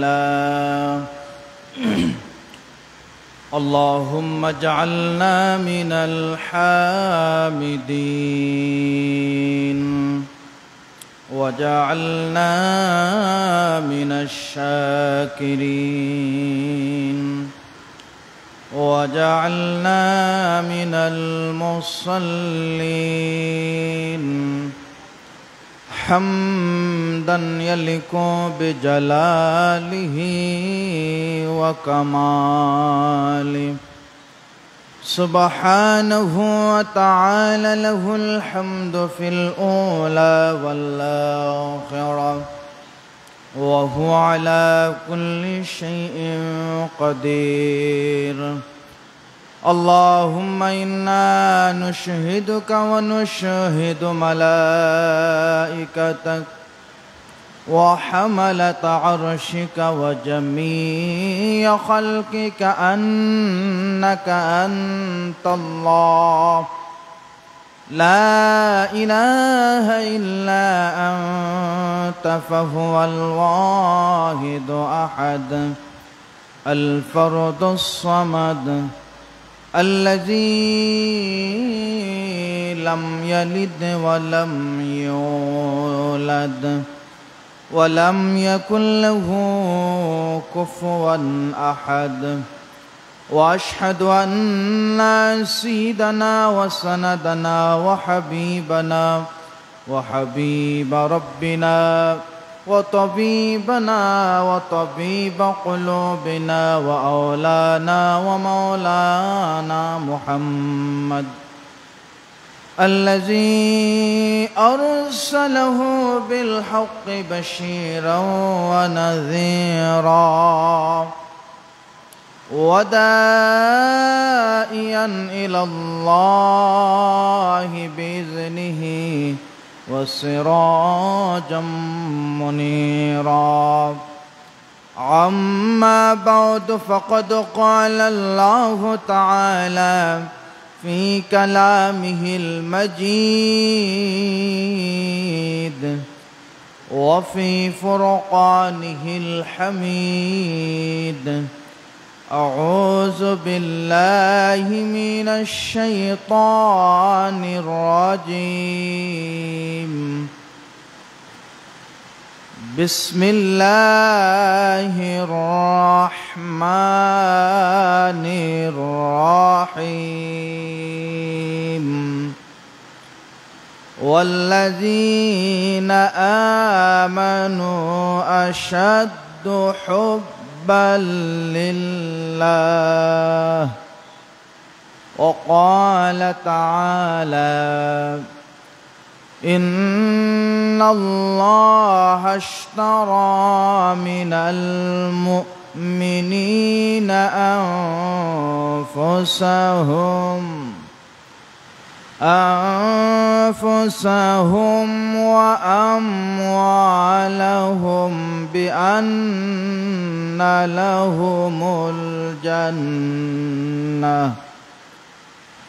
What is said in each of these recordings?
لله. اللهم اجعلنا من الحامدين وجعلنا من الشاكرين وجعلنا من المصلين حمدا يليق بجلاله وكماله. سبحانه وتعالى له الحمد في الأولى والآخرة وهو على كل شيء قدير. اللهم إنا نشهدك ونشهد ملائكتك وحملة عرشك وجميع خلقك أنك أنت الله لا إله إلا أنت، فهو الواحد أحد الفرد الصمد الذي لم يلد ولم يولد ولم يكن له كفوا أحد. وأشهد أن سيدنا وسندنا وحبيبنا وحبيب ربنا وطبيبنا وطبيب قلوبنا وأولانا ومولانا محمد الذي أرسله بالحق بشيرا ونذيرا وداعيا إلى الله بإذنه وسراجا منيرا. عما بعد، فقد قال الله تعالى في كلامه المجيد وفي فرقانه الحميد: أعوذ بالله من الشيطان الرجيم. بسم الله الرحمن الرحيم. والذين آمنوا أشد حبا لله. وقال تعالى: إن الله اشترى من المؤمنين أنفسهم وأموالهم بأن لهم الجنة.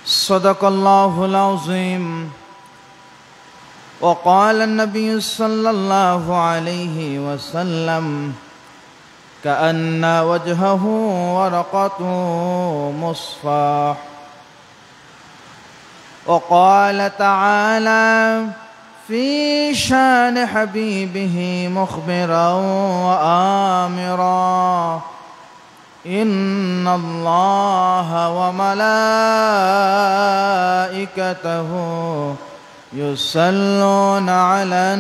صدق الله العظيم. وقال النبي صلى الله عليه وسلم: كأن وجهه ورقة مصفاح. وقال تعالى في شان حبيبه مخبرا وآمرا: إن الله وملائكته يصلون على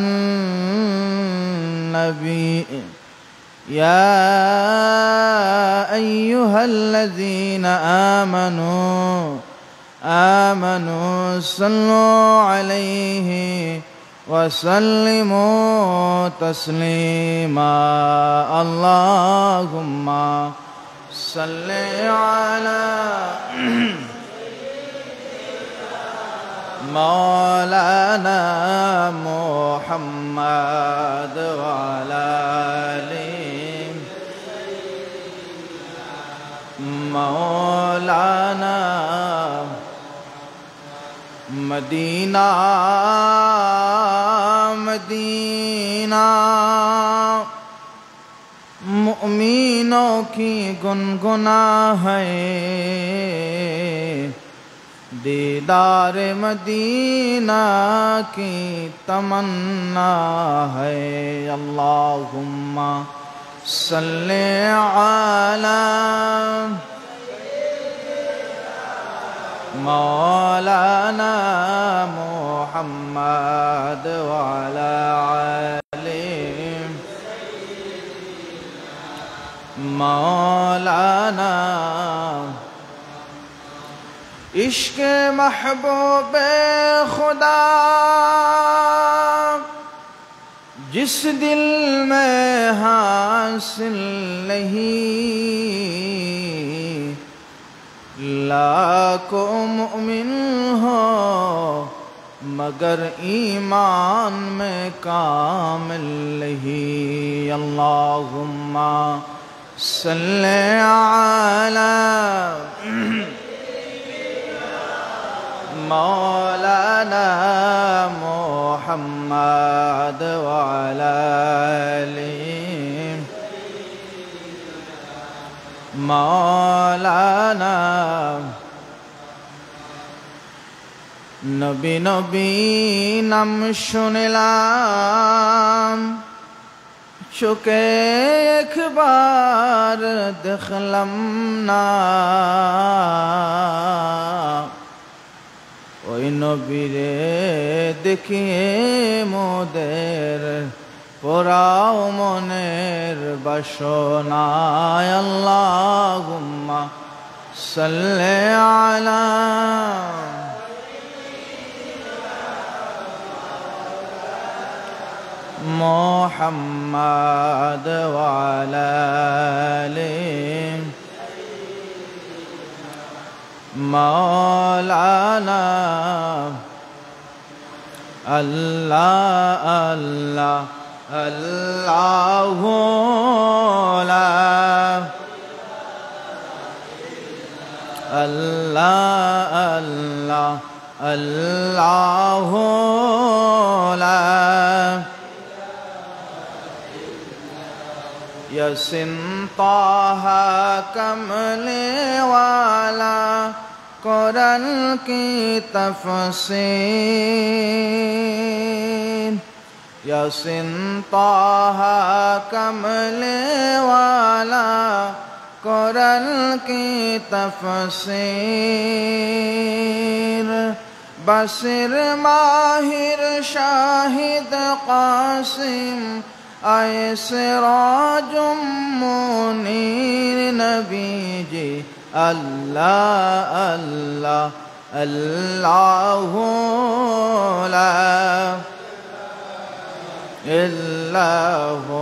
النبي يا أيها الذين آمنوا صلوا عليه وسلموا تسليما. اللهم صل على مولانا محمد وعلى آله مولانا مدینہ مدینہ मुअमिनों की गुनगुना है दीदार मदीना की तमन्ना है अल्लाहुम्मा सल्ले अला मौलाना मुहम्मद व अला आलि मौलाना इश्क महबूब खुदा जिस दिल में हासिल नहीं लाखों मुमिन हो मगर ईमान में कामिल नहीं अल्लाहुम्मा सल्ले अला मौलाना मुहम्मद व अला आलि मौलाना नबी नबी नाम শুনলাম চোখে একবার দেখলাম না ওই নবীরে দেখিয়ে মোদের পোড়াও মনের বাসনায় আল্লাহুম্মা সাল্লি আলা মুহাম্মদ ওয়া আলা আলি মৌলানা আল্লাহ আল্লাহ আল্লাহু লা আল্লাহ আল্লাহ আল্লাহু লা यासिन ताहा कमले वाला कुरान की तफसीर यासिन ताहा कमले वाला कुरान की तफसीर बसिर माहिर शाहिद कासिम आए सिराजुम मुनीर नबी जी अल्लाह अल्लाह अल्लाहु ला इल्लहु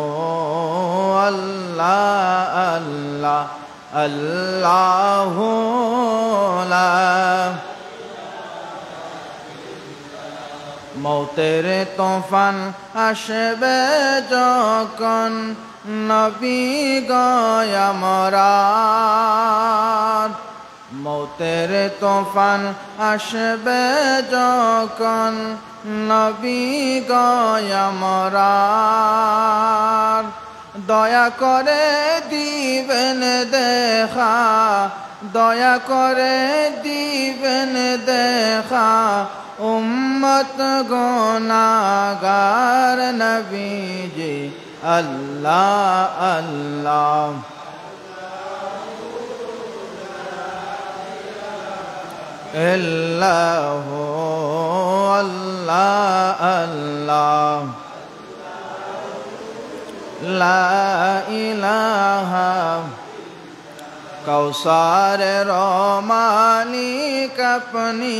अल्लाह अल्लाह अल्लाहु ला मौतेर तूफान आसबे যখন नबी गया मरार मौतेर तूफान आसबे যখন नबी गया मरार दया करे दिबेन देखा दया करे दिबेन देखा उम्मत गुनाहगार नबी जी अल्लाह अल्लाह इल्लहु अल्लाह अल्लाह ला इलाहा कौसार रोमानी कपनी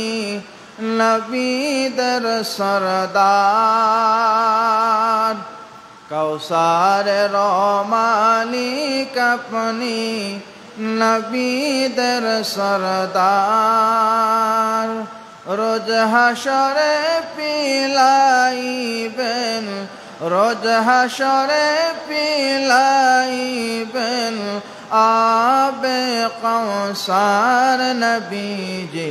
नबी दर सरदार कौसार रोमानी कपनी नबी दर सरदार रोज हशरे पिलाइबेन रोज हशरे पिलाइबेन आबे कौसार नबी जी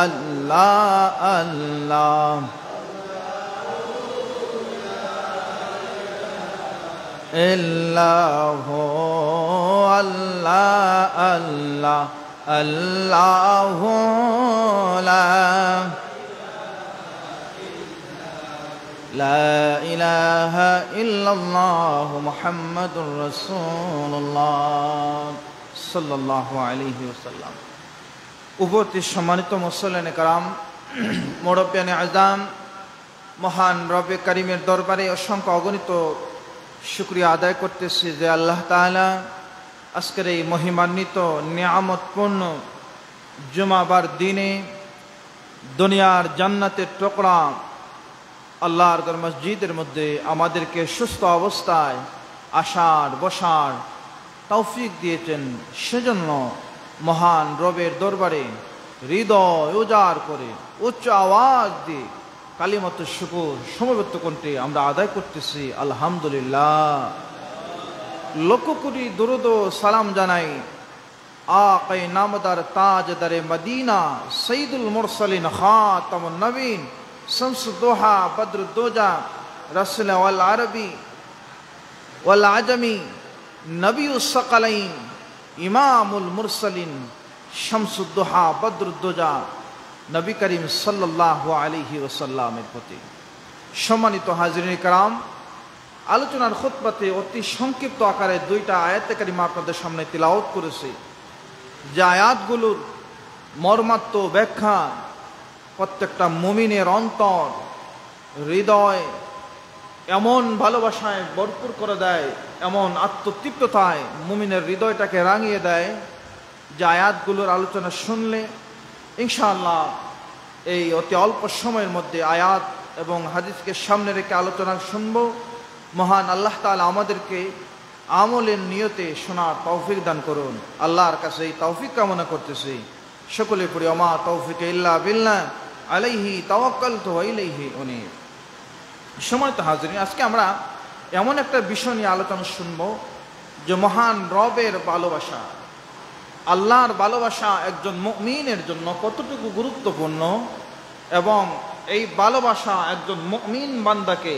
अल्लाह अल्लाह ইল্লাহু আল্লাহ আল্লাহ আল্লাহু লা ইলাহা ইল্লাল্লাহু মুহাম্মাদুর রাসূলুল্লাহ সাল্লাল্লাহু আলাইহি ওয়াসাল্লাম। উপস্থিত সম্মানিত মুসল্লিনে কেরাম, মুরব্বিয়ানে আযম, মহান রব্বে কারীমের দরবারে অসংখ্য অগণিত শুকরিয়া আদায় করতেছি যে আল্লাহ তাআলা আজকের এই মহিমান্বিত নিয়ামতপূর্ণ জুমাবার দিনে দুনিয়ার জান্নাতের টুকরা আল্লাহর ঘর মসজিদের মধ্যে আমাদেরকে সুস্থ অবস্থায় আসার বসার তৌফিক দিয়েছেন। সেজন্য মহান রবের দরবারে হৃদয় উজাড় করে উচ্চ আওয়াজ দিয়ে কালিমাত শুকর সমবেত কণ্ঠে আমরা আদায় করতেছি আলহামদুলিল্লাহ। লক্ষ কোটি দুরূদ ও সালাম জানাই আকায়ে নামদার তাজদারে মদিনা সৈয়দুল মুরসালিন খাতামুন নবীন শামসুদ্দোহা বদরুদ্দোজা রাসূল ওয়াল আরবি ওয়াল আজমি নবিয়ুস সাকালাইন ইমামুল মুরসালিন শামসুদ্দোহা বদরুদ্দোজা নবী করিম সাল্লাল্লাহু আলাইহি ওয়াসাল্লামের প্রতি। সম্মানিত হাজিরিন کرام, আলোচনার খুতবাতে অতি সংক্ষিপ্ত আকারে দুইটা আয়াতে কারিমা আপনাদের সামনে তিলাওয়াত করেছি, যে আয়াতগুলোর মর্মার্থ ব্যাখ্যা প্রত্যেকটা মুমিনের অন্তর হৃদয় এমন ভালোবাসায় ভরপুর করে দেয়, এমন আত্মতৃপ্ততায় মুমিনের হৃদয়টাকে রাঙিয়ে দেয় যে আয়াতগুলোর আলোচনা শুনলে ইনশাআল্লাহ এই অতি অল্প সময়ের মধ্যে আয়াত এবং হাদিসকে সামনে রেখে আলোচনা শুনব। মহান আল্লাহ তাআলা আমাদেরকে আমলের নিয়তে শোনার তৌফিক দান করুন। আল্লাহর কাছে এই তৌফিক কামনা করতেছি। সকলে পড়ি ওমা তৌফিক ইল্লা বিল্লাহ আলাইহি তাওয়াক্কালতু ওয়া ইলাইহি উনীব। সম্মানিত হাজিরিন, আজকে আমরা এমন একটা বিষয় নিয়ে আলোচনা শুনব যে মহান রবের ভালোবাসা, আল্লাহর ভালোবাসা একজন মুমিনের জন্য কতটুকু গুরুত্বপূর্ণ এবং এই ভালোবাসা একজন মুমিন বান্দাকে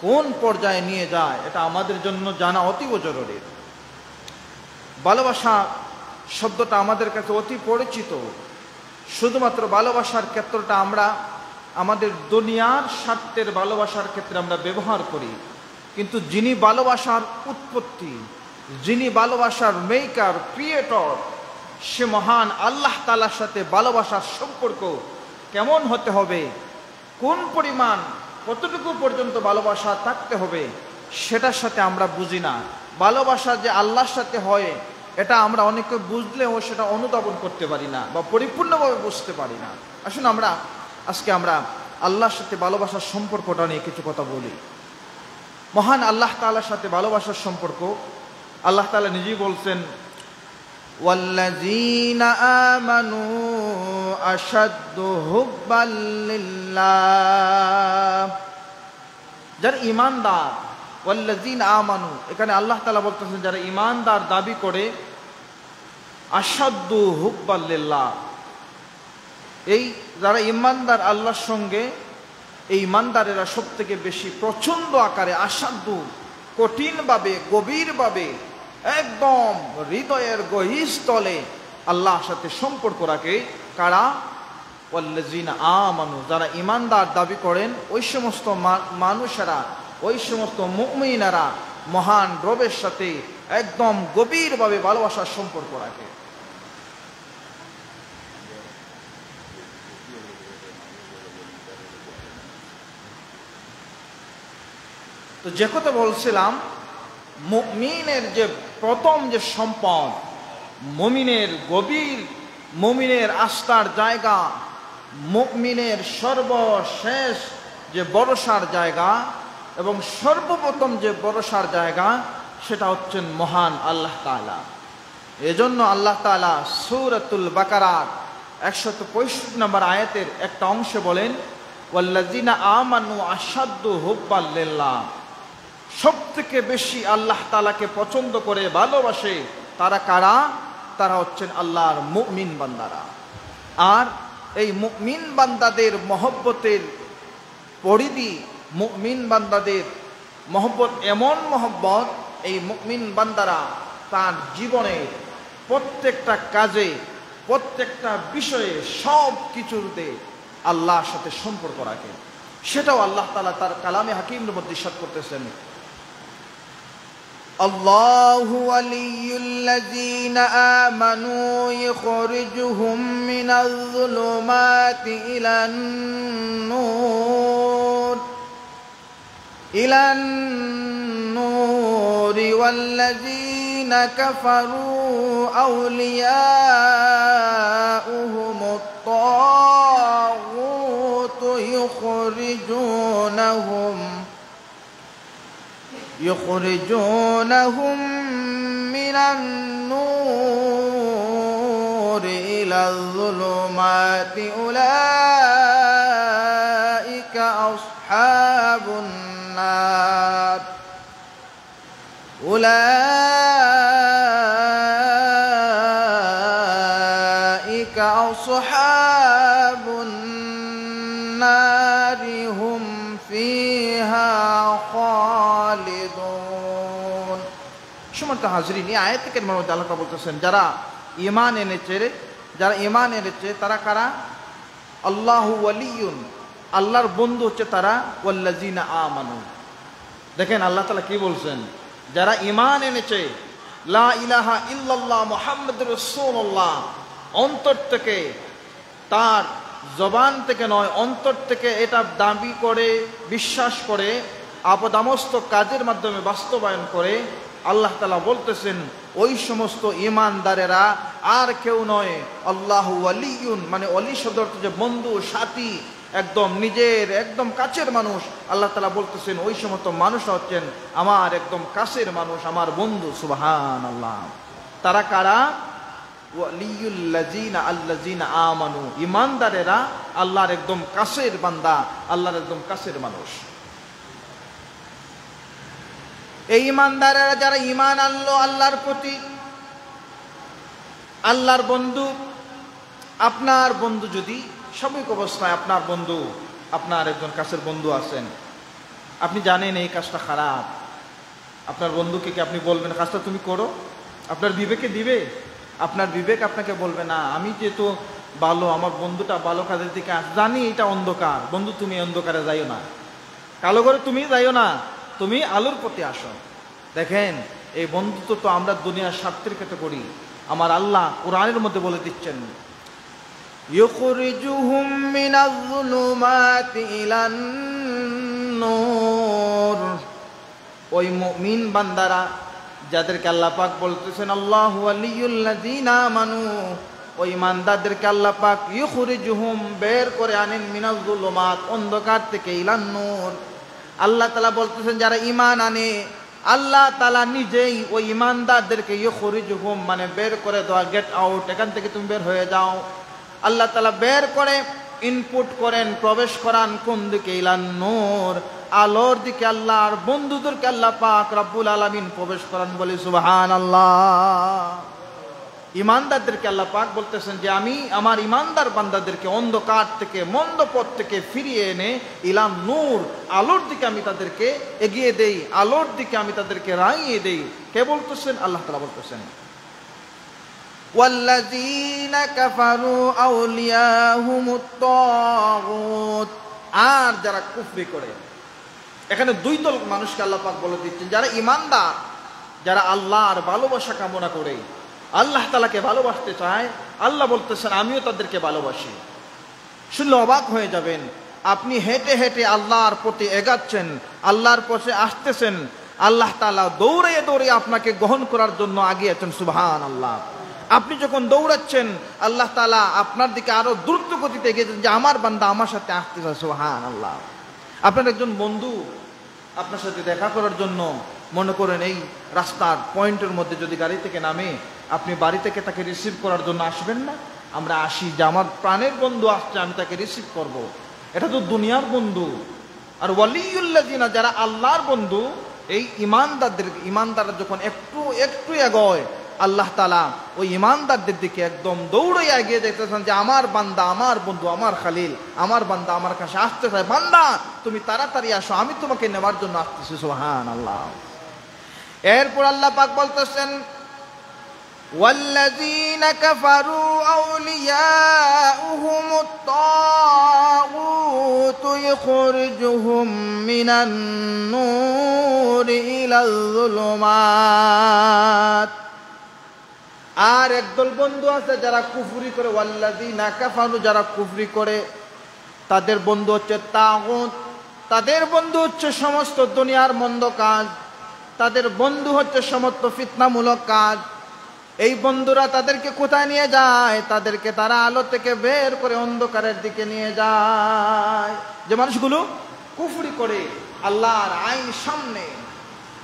কোন পর্যায়ে নিয়ে যায় এটা আমাদের জন্য জানা অতীব জরুরি। ভালোবাসা শব্দটা আমাদের কাছে অতি পরিচিত। শুধুমাত্র ভালোবাসার ক্ষেত্রটা আমরা আমাদের দুনিয়ার স্বার্থের ভালোবাসার ক্ষেত্রে আমরা ব্যবহার করি, কিন্তু যিনি ভালোবাসার উৎপত্তি, যিনি ভালোবাসার মেকার ক্রিয়েটর, সে মহান আল্লাহ তাআলার সাথে ভালোবাসার সম্পর্ক কেমন হতে হবে, কোন পরিমাণ কতটুকু পর্যন্ত ভালোবাসা থাকতে হবে সেটার সাথে আমরা বুঝি না। ভালোবাসা যে আল্লাহর সাথে হয় এটা আমরা অনেকে বুঝলেও সেটা অনুধাবন করতে পারি না বা পরিপূর্ণভাবে বুঝতে পারি না। আসুন আজকে আমরা আল্লাহর সাথে ভালোবাসার সম্পর্কটা নিয়ে কিছু কথা বলি। মহান আল্লাহ তাআলার সাথে ভালোবাসার সম্পর্ক আল্লাহ তাআলা নিজেই বলছেন, ওয়াল্লাযীনা আমানু আশাদ্দু হুব্বাল লিল্লাহ। যারা ঈমানদার, ওয়াল্লাযীনা আমানু, এখানে আল্লাহ তাআলা বলতেছেন যারা ঈমানদার দাবি করে, আশাদ্দু হুব্বাল লিল্লাহ, এই যারা ঈমানদার আল্লাহর সঙ্গে, এই ঈমানদারেরা সবথেকে বেশি প্রচন্ড আকারে আশাদ্দু কঠিনভাবে গভীরভাবে একদম হৃদয়ের গহীরস্থলে আল্লাহর সাথে সম্পর্ক রাখে। কারা? ওয়াল্লাযীনা আমানু, যারা ঈমানদার দাবি করেন ওই সমস্ত মানুষেরা, ওই সমস্ত মুমিনেরা মহান রবের সাথে একদম গভীরভাবে ভালোবাসার সম্পর্ক রাখে। তো যে কথা বলছিলাম, মুমিনের যে প্রথম যে সম্পদ, মুমিনের গভীর, মুমিনের আস্থার জায়গা, মুমিনের সর্বশেষ যে ভরসার জায়গা এবং সর্বপ্রথম যে ভরসার জায়গা সেটা হচ্ছেন মহান আল্লাহ তাআলা। এজন্য আল্লাহ তাআলা সূরাতুল বাকারার 165 নম্বর আয়াতের একটা অংশে বলেন, ওয়াল্লাযীনা আমানু আশাদ্দু হুব্বাল লিল্লাহ, সবথেকে বেশি আল্লাহ তাআলাকে পছন্দ করে ভালোবাসে তারা কারা? তারা হচ্ছেন আল্লাহর মুমিন বান্দারা। আর এই মুমিন বান্দাদের মহব্বতের পরিধি, মুমিন বান্দাদের মহব্বত এমন মহব্বত, এই মুমিন বান্দারা তার জীবনে প্রত্যেকটা কাজে, প্রত্যেকটা বিষয়ে, সব কিছুতে আল্লাহর সাথে সম্পর্ক রাখে। সেটাও আল্লাহ তাআলা তার কালামে হাকিমের মধ্যে ইরশাদ করতেছেন, আল্লাহু ওয়ালিয়ুল্লাযীনা আমানু ইখরিজুহুম মিনাজ যুলুমাতি ইলান নূর ওয়াল্লাযীনা কাফারু আউলিয়াউহুমুত তাগুত يخرجونهم من النور إلى الظلمات أولئك أصحاب النار أولئك أصحاب النار هم فيها খালিদুন। সম্মানিত হাজরিন, এই আয়াত থেকে মধ্যে আল্লাহ বলতেছেন যারা ঈমান এনেছে তারা কারা? আল্লাহু ওয়ালিয়ুন, আল্লাহর বন্ধু হচ্ছে তারা, ওয়াল্লাযীনা আমানু। দেখেন আল্লাহ তাআলা কি বলছেন, যারা ঈমান এনেছে, লা ইলাহা ইল্লাল্লাহ মুহাম্মাদুর রাসূলুল্লাহ, অন্তর থেকে, তার জবান থেকে নয়, অন্তর থেকে এটা দাবি করে, বিশ্বাস করে, আপদামস্ত কাজের মাধ্যমে বাস্তবায়ন করে, আল্লাহ তাআলা বলতেছেন ওই সমস্ত ঈমানদারেরা আর কেউ নয়, আল্লাহু ওয়ালিয়ুন, মানে ওলি শব্দ অর্থ যে বন্ধু, সাথী, একদম নিজের একদম কাছের মানুষ। আল্লাহ তাআলা বলতেছেন ওই সমস্ত মানুষ হচ্ছেন আমার একদম কাছের মানুষ, আমার বন্ধু। সুবহানাল্লাহ। তারা কারা? আল্লাযীনা আমানু, ঈমানদারেরা আল্লাহর একদম কাছের বান্দা, আল্লাহর একদম কাছের মানুষ। এই ঈমানদারেরা যারা ঈমান আনলো আল্লাহর প্রতি, আল্লাহর বন্ধু। আপনার বন্ধু যদি সাময়িক অবস্থায় আপনার বন্ধু, আপনার একজন কাছের বন্ধু আছেন, আপনি জানেন এই কাজটা খারাপ, আপনার বন্ধুকে কি আপনি বলবেন কাজটা তুমি করো? আপনার বিবেকে দিবে? আপনার বিবেক আপনাকে বলবে না, আমি যেহেতু ভালো, আমার বন্ধুটা ভালো কাজের দিকে জানি এটা অন্ধকার, বন্ধু তুমি অন্ধকারে যাইও না, কালো করে তুমি যাইও না, তুমি আলোর পথে আসো। দেখেন এই বন্ধুত্ব তো আমরা দুনিয়ার স্বার্থের ক্ষেত্রে করি। আমার আল্লাহ কোরআনের মধ্যে বলে দিচ্ছেন, ইখরিজুহুম মিনাজ যুলুমাতি ইলান নূর, ওই মুমিন বান্দারা যাদেরকে আল্লাহ পাক বলতেছেন আল্লাহু ওয়ালিয়ুল্লাযীনা আমানু, ওই ইমানদারদেরকে আল্লাহ পাক ইখরিজুহুম, বের করে আনেন, মিনাজ যুলুমাত, অন্ধকার থেকে, ইলান নূর। আল্লাহ তাআলা বলতেছেন যারা ঈমান আনে, আল্লাহ তাআলা নিজেই ওই ঈমানদারদেরকে ইখরিজুহুম, মানে বের করে দেওয়া, গেট আউট, এখান থেকে তুমি বের হয়ে যাও। আল্লাহ তাআলা বের করে ইনপুট করেন, প্রবেশ করান কোন দিকে? ইলান নূর, আলোর দিকে। আল্লাহর বন্ধুদেরকে আল্লাহ পাক রব্বুল আলামিন প্রবেশ করান, বলি সুবহানাল্লাহ। ঈমানদারদেরকে আল্লাহ পাক বলতেছেন যে আমি আমার ঈমানদার বান্দাদেরকে অন্ধকার থেকে, মন্দ পথ থেকে ফিরিয়ে এনে ইলান নূর, আলোর দিকে আমি তাদেরকে এগিয়ে দেই, আলোর দিকে আমি তাদেরকে রাঙিয়ে দেই। কে বলতেছেন? আল্লাহ তাআলা বলতেছেন, ওয়াল্লাযীনা কাফারু আউলিয়াহুমুত তাগুত, আর যারা কুফরি করে। এখানে দুই দল মানুষকে আল্লাহ পাক বলে দিচ্ছেন, যারা ঈমানদার, যারা আল্লাহর ভালোবাসা কামনা করে, আল্লাহ তাআলাকে ভালোবাসতে চায়, আল্লাহ বলতেছেন আমিও তাদেরকে ভালোবাসি। শুনলে অবাক হয়ে যাবেন, আপনি হেঁটে হেঁটে আল্লাহর প্রতি এগাচ্ছেন, আল্লাহর পথে আসতেছেন, আল্লাহ তাআলা দৌড়ে দৌড়ে আপনাকে গ্রহণ করার জন্য আগিয়েছেন। সুবহানাল্লাহ। আপনি যখন দৌড়াচ্ছেন, আল্লাহ তাআলা আপনার দিকে আরো দ্রুত গতিতে এগিয়েছেন যে আমার বান্দা আমার সাথে আসতেছে। সুবহানাল্লাহ। আপনার একজন বন্ধু আপনার সাথে দেখা করার জন্য, মনে করেন এই রাস্তার পয়েন্টের মধ্যে যদি গাড়ি থেকে নামে, আপনি বাড়ি থেকে তাকে রিসিভ করার জন্য আসবেন না? আমরা আসি যে আমার প্রাণের বন্ধু আসছে, আমি তাকে রিসিভ করব। এটা তো দুনিয়ার বন্ধু। আর ওয়ালিয়ুল্লাযীনা, যারা আল্লাহর বন্ধু, এই ঈমানদাররা যখন একটু একটু এগোয়, আল্লাহ তাআলা ওই ইমানদারদের দিকে একদম দৌড়ে এগিয়ে যেতেছেন যে আমার বান্দা, আমার বন্ধু, আমার খালিল, আমার বান্দা আমার কাছে আসতে চায়, বান্দা তুমি তাড়াতাড়ি আসো, আমি তোমাকে নেওয়ার জন্য আসতেছি। সুবহানাল্লাহ। এরপর আল্লাহ পাক বলতেছেন والذين كفروا أولياؤهم الطاغوت يخرجهم من النور إلى الظلمات। আর একদল বন্ধু আছে যারা কুফরি করে, ওয়াল্লাযীনা কাফারু, যারা কুফরি করে তাদের বন্ধু হচ্ছে তাগুত, তাদের বন্ধু হচ্ছে সমস্ত দুনিয়ার মন্দ কাজ, তাদের বন্ধু হচ্ছে সমস্ত ফিতনামূলক কাজ। এই বন্ধুরা তাদেরকে কোথায় নিয়ে যায়? তাদেরকে তারা আলো থেকে বের করে অন্ধকারের দিকে নিয়ে যায়। যে মানুষগুলো কুফরি করে আল্লাহর আইন সামনে,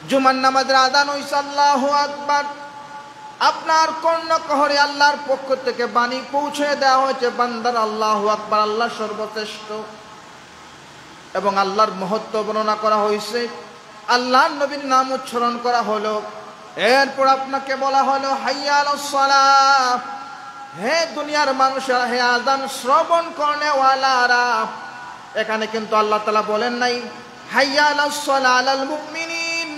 জুমার নামাজের আযান হইছে আল্লাহু আকবার, আপনার কর্ণকহরে আল্লাহর পক্ষ থেকে বাণী পৌঁছে দেওয়া হয়েছে, বান্দার আল্লাহু আকবার, আল্লাহ সর্বশ্রেষ্ঠ, এবং আল্লাহর মহত্ব বর্ণনা করা হয়েছে, আল্লাহর নবীর নাম উচ্চারণ করা হলো। এরপর আপনাকে বলা হলো হাইয়া আলাস সালাহ, হে দুনিয়ার মানুষেরা, হে আযান শ্রবণ করনেওয়ালারা। এখানে কিন্তু আল্লাহ তাআলা বলেন নাই হাইয়া আলাস সালাহ আলাল মুমিনিন,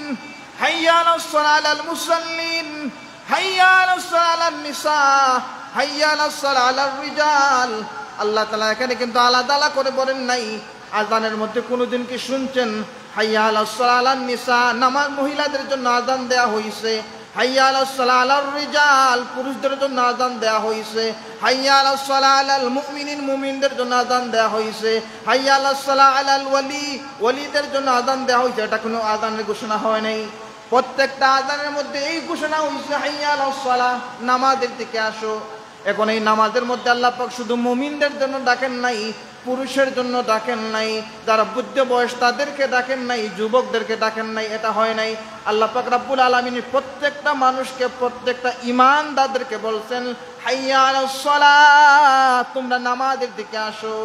হাইয়া আলাস সালাহ আলাল মুসাল্লিন, হাইয়া আলাস সালাহ আলান নিসা, হাইয়া আলাস সালাহ আলার রিজাল। আল্লাহ তাআলা এখানে কিন্তু আলাদা আলাদা করে বলেন নাই। আযানের মধ্যে কোনোদিন কি শুনছেন হাইয়া আলাস সালাহ আলান নিসা, নামাজ মহিলাদের জন্য আযান দেয়া হয়েছে, হাইয়া আলাস সালাহ আলার রিজাল, পুরুষদের জন্য আযান দেয়া হয়েছে, হাইয়া আলাস সালাহ আলাল মুমিনিন, মুমিনদের জন্য আযান দেয়া হয়েছে, হাইয়া আলাস সালাহ আলাল ওয়ালি, ওয়ালিদের জন্য আযান দেয়া হয়েছে। এটা কোনো আযানের ঘোষণা হয় নাই, প্রত্যেকটা আযানের মধ্যে এই ঘোষণা হয়েছে হাইয়া আলাস সালাহ, নামাজের দিকে আসো। এখন এই নামাজের মধ্যে আল্লাহ পাক শুধু মুমিনদের জন্য ডাকেন নাই, পুরুষের জন্য ডাকেন নাই, যারা বুদ্ধ বয়স তাদেরকে ডাকেন নাই, যুবকদেরকে ডাকেন নাই, এটা হয় নাই। আল্লাহ পাক রব্বুল আলামিন প্রত্যেকটা মানুষকে, প্রত্যেকটা ঈমানদারদেরকে বলছেন হাইয়া আলাস সালাহ, তোমরা নামাজের দিকে আসো।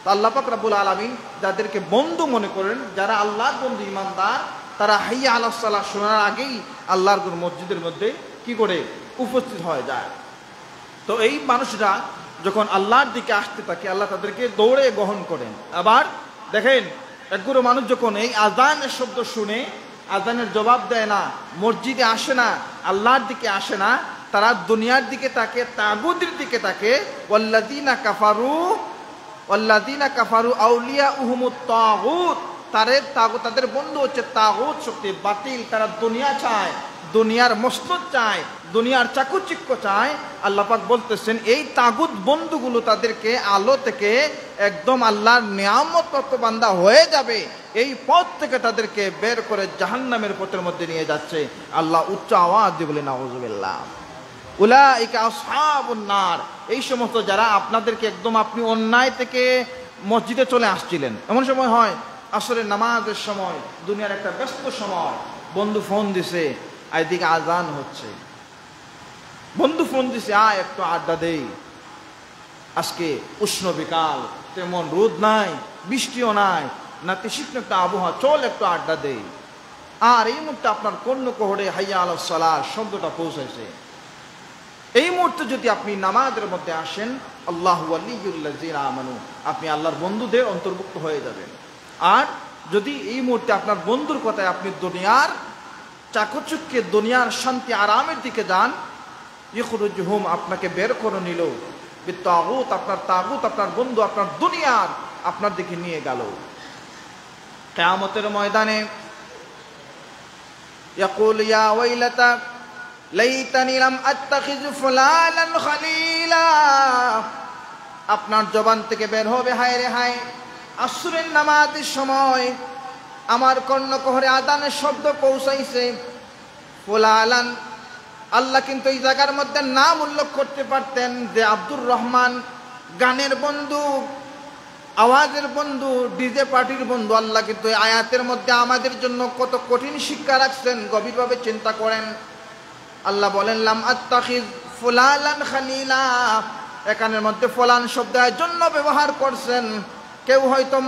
তো আল্লাহ পাক রব্বুল আলামিন যাদেরকে বন্ধু মনে করেন, যারা আল্লাহর বন্ধু ঈমানদার, তারা হাইয়া আলাস সালাহ শোনার আগেই আল্লাহর মসজিদের মধ্যে কি করে উপস্থিত হয়ে যায়। তো এই মানুষরা যখন আল্লাহর দিকে আসতে থাকে, আল্লাহ তাদেরকে দৌড়ে গ্রহণ করেন। আবার দেখেন একগুলো মানুষ যখন এই আযানের শব্দ শুনে আযানের জবাব দেয় না, মসজিদে আসে না, আল্লাহর দিকে আসে না, তারা দুনিয়ার দিকে তাকে, তাগুতের দিকে তাকে। ওয়াল্লাযীনা কাফারু আউলিয়াউহুমুত তাগুত, তাদের বন্ধু হচ্ছে তাগুত শক্তি, বাতিল। তারা দুনিয়া চায়, দুনিয়ার মসনদ চায়, দুনিয়ার চাকুচিক্য চায়। আল্লাহ পাক বলতেছেন এই তাগুত বন্ধুগুলো তাদেরকে আলো থেকে একদম আল্লাহর নিয়ামতপ্রাপ্ত বান্দা হয়ে যাবে, এই পথ থেকে তাদেরকে বের করে জাহান্নামের পথের মধ্যে নিয়ে যাচ্ছে। আল্লাহ উচ্চ আওয়াজ দিয়ে বলে নাউযুবিল্লাহ, উলাইকা আসহাবুন নার। এই সমস্ত যারা আপনাদেরকে একদম, আপনি অন্যায় থেকে মসজিদে চলে আসছিলেন, এমন সময় হয় আসরের নামাজের সময়, দুনিয়ার একটা ব্যস্ত সময়, বন্ধু ফোন দিছে, এদিকে আযান হচ্ছে, বন্ধু ফোন দিছে আয় একটু আড্ডা দেই, আজকে উষ্ণ বিকাল, তেমন রোদ নাই, বৃষ্টিও নাই, নাতিশীতোষ্ণ একটা আবহাওয়া, চল একটু আড্ডা দেই। আর এই মুহূর্তে আপনার কর্ণকুহরে হাইয়া আলাস সালাহ শব্দটা পৌঁছাইছে। এই মুহূর্তে যদি আপনি নামাজের মধ্যে আসেন, আল্লাহু ওয়ালিয়ুল্লাযীনা আমানু, আপনি আল্লাহর বন্ধুদের অন্তর্ভুক্ত হয়ে যাবেন। আর যদি এই মুহূর্তে আপনার বন্ধুর কথায় আপনি দুনিয়ার চাকচুক্যে, দুনিয়ার শান্তি আরামের দিকে যান, ইখরুজহুম, আপনাকে বের করে নিল, বিত্তাগুত, আপনার তাগুত, আপনার বন্ধু, আপনার দুনিয়ার আপনার দিকে নিয়ে গেল। কিয়ামতের ময়দানে ইয়াকুল ইয়া ওয়াইলাতা লাইতানি লাম আত্তাখিজ ফুলানান খলিলা, আপনার জবান থেকে বের হবে হায় রে হায়, আসরের নামাজের সময় আমার কর্ণকুহরে আযানের শব্দ পৌঁছাইছে, ফুলালান, আল্লাহ কিন্তু এই জায়গার মধ্যে নাম উল্লেখ করতে পারতেন যে আব্দুর রহমান, গানের বন্ধু, আওয়াজের বন্ধু, ডিজে পার্টির বন্ধু। আল্লাহ কিন্তু এই আয়াতের মধ্যে আমাদের জন্য কত কঠিন শিক্ষা রাখছেন, গভীরভাবে চিন্তা করেন। আল্লাহ বলেন লাম আত্তাখিজ ফুলালান খলিলা, এখানের মধ্যে ফুলান শব্দের জন্য ব্যবহার করছেন। কেউ হয়তো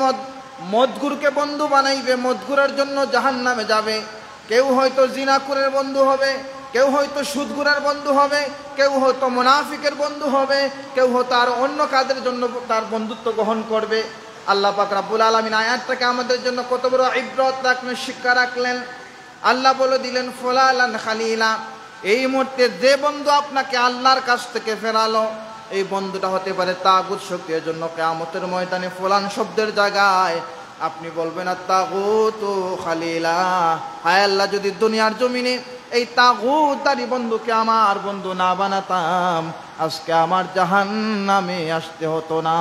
মদগুরকে বন্ধু বানাইবে, মদগুরের জন্য জাহান্নামে যাবে। কেউ হয়তো জিনাকুরের বন্ধু হবে, কেউ হয়তো সুদগুরার বন্ধু হবে, কেউ হয়তো মুনাফিকের বন্ধু হবে, কেউ হয়তো আর অন্য কাজের জন্য তার বন্ধুত্ব গ্রহণ করবে। আল্লাহ পাক রব্বুল আলামিন আয়াতটাকে আমাদের জন্য কত বড় ইবরত রাখলেন, শিক্ষা রাখলেন। আল্লাহ বলে দিলেন ফুলালান খালিলা, এই মুহূর্তে যে বন্ধু আপনাকে আল্লাহর কাছ থেকে ফেরালো, এই বন্ধুটা হতে পারে তাগুত শক্তির জন্য কিয়ামতের ময়দানে ফুলান শব্দের জায়গায় আপনি বলবেন আত-তাগুত খালিলা। হায় আল্লাহ, যদি দুনিয়ার জমিনে এই তাগুতারি বন্ধুকে আমার বন্ধু না বানাতাম, আজকে আমার জাহান্নামে আসতে হতো না।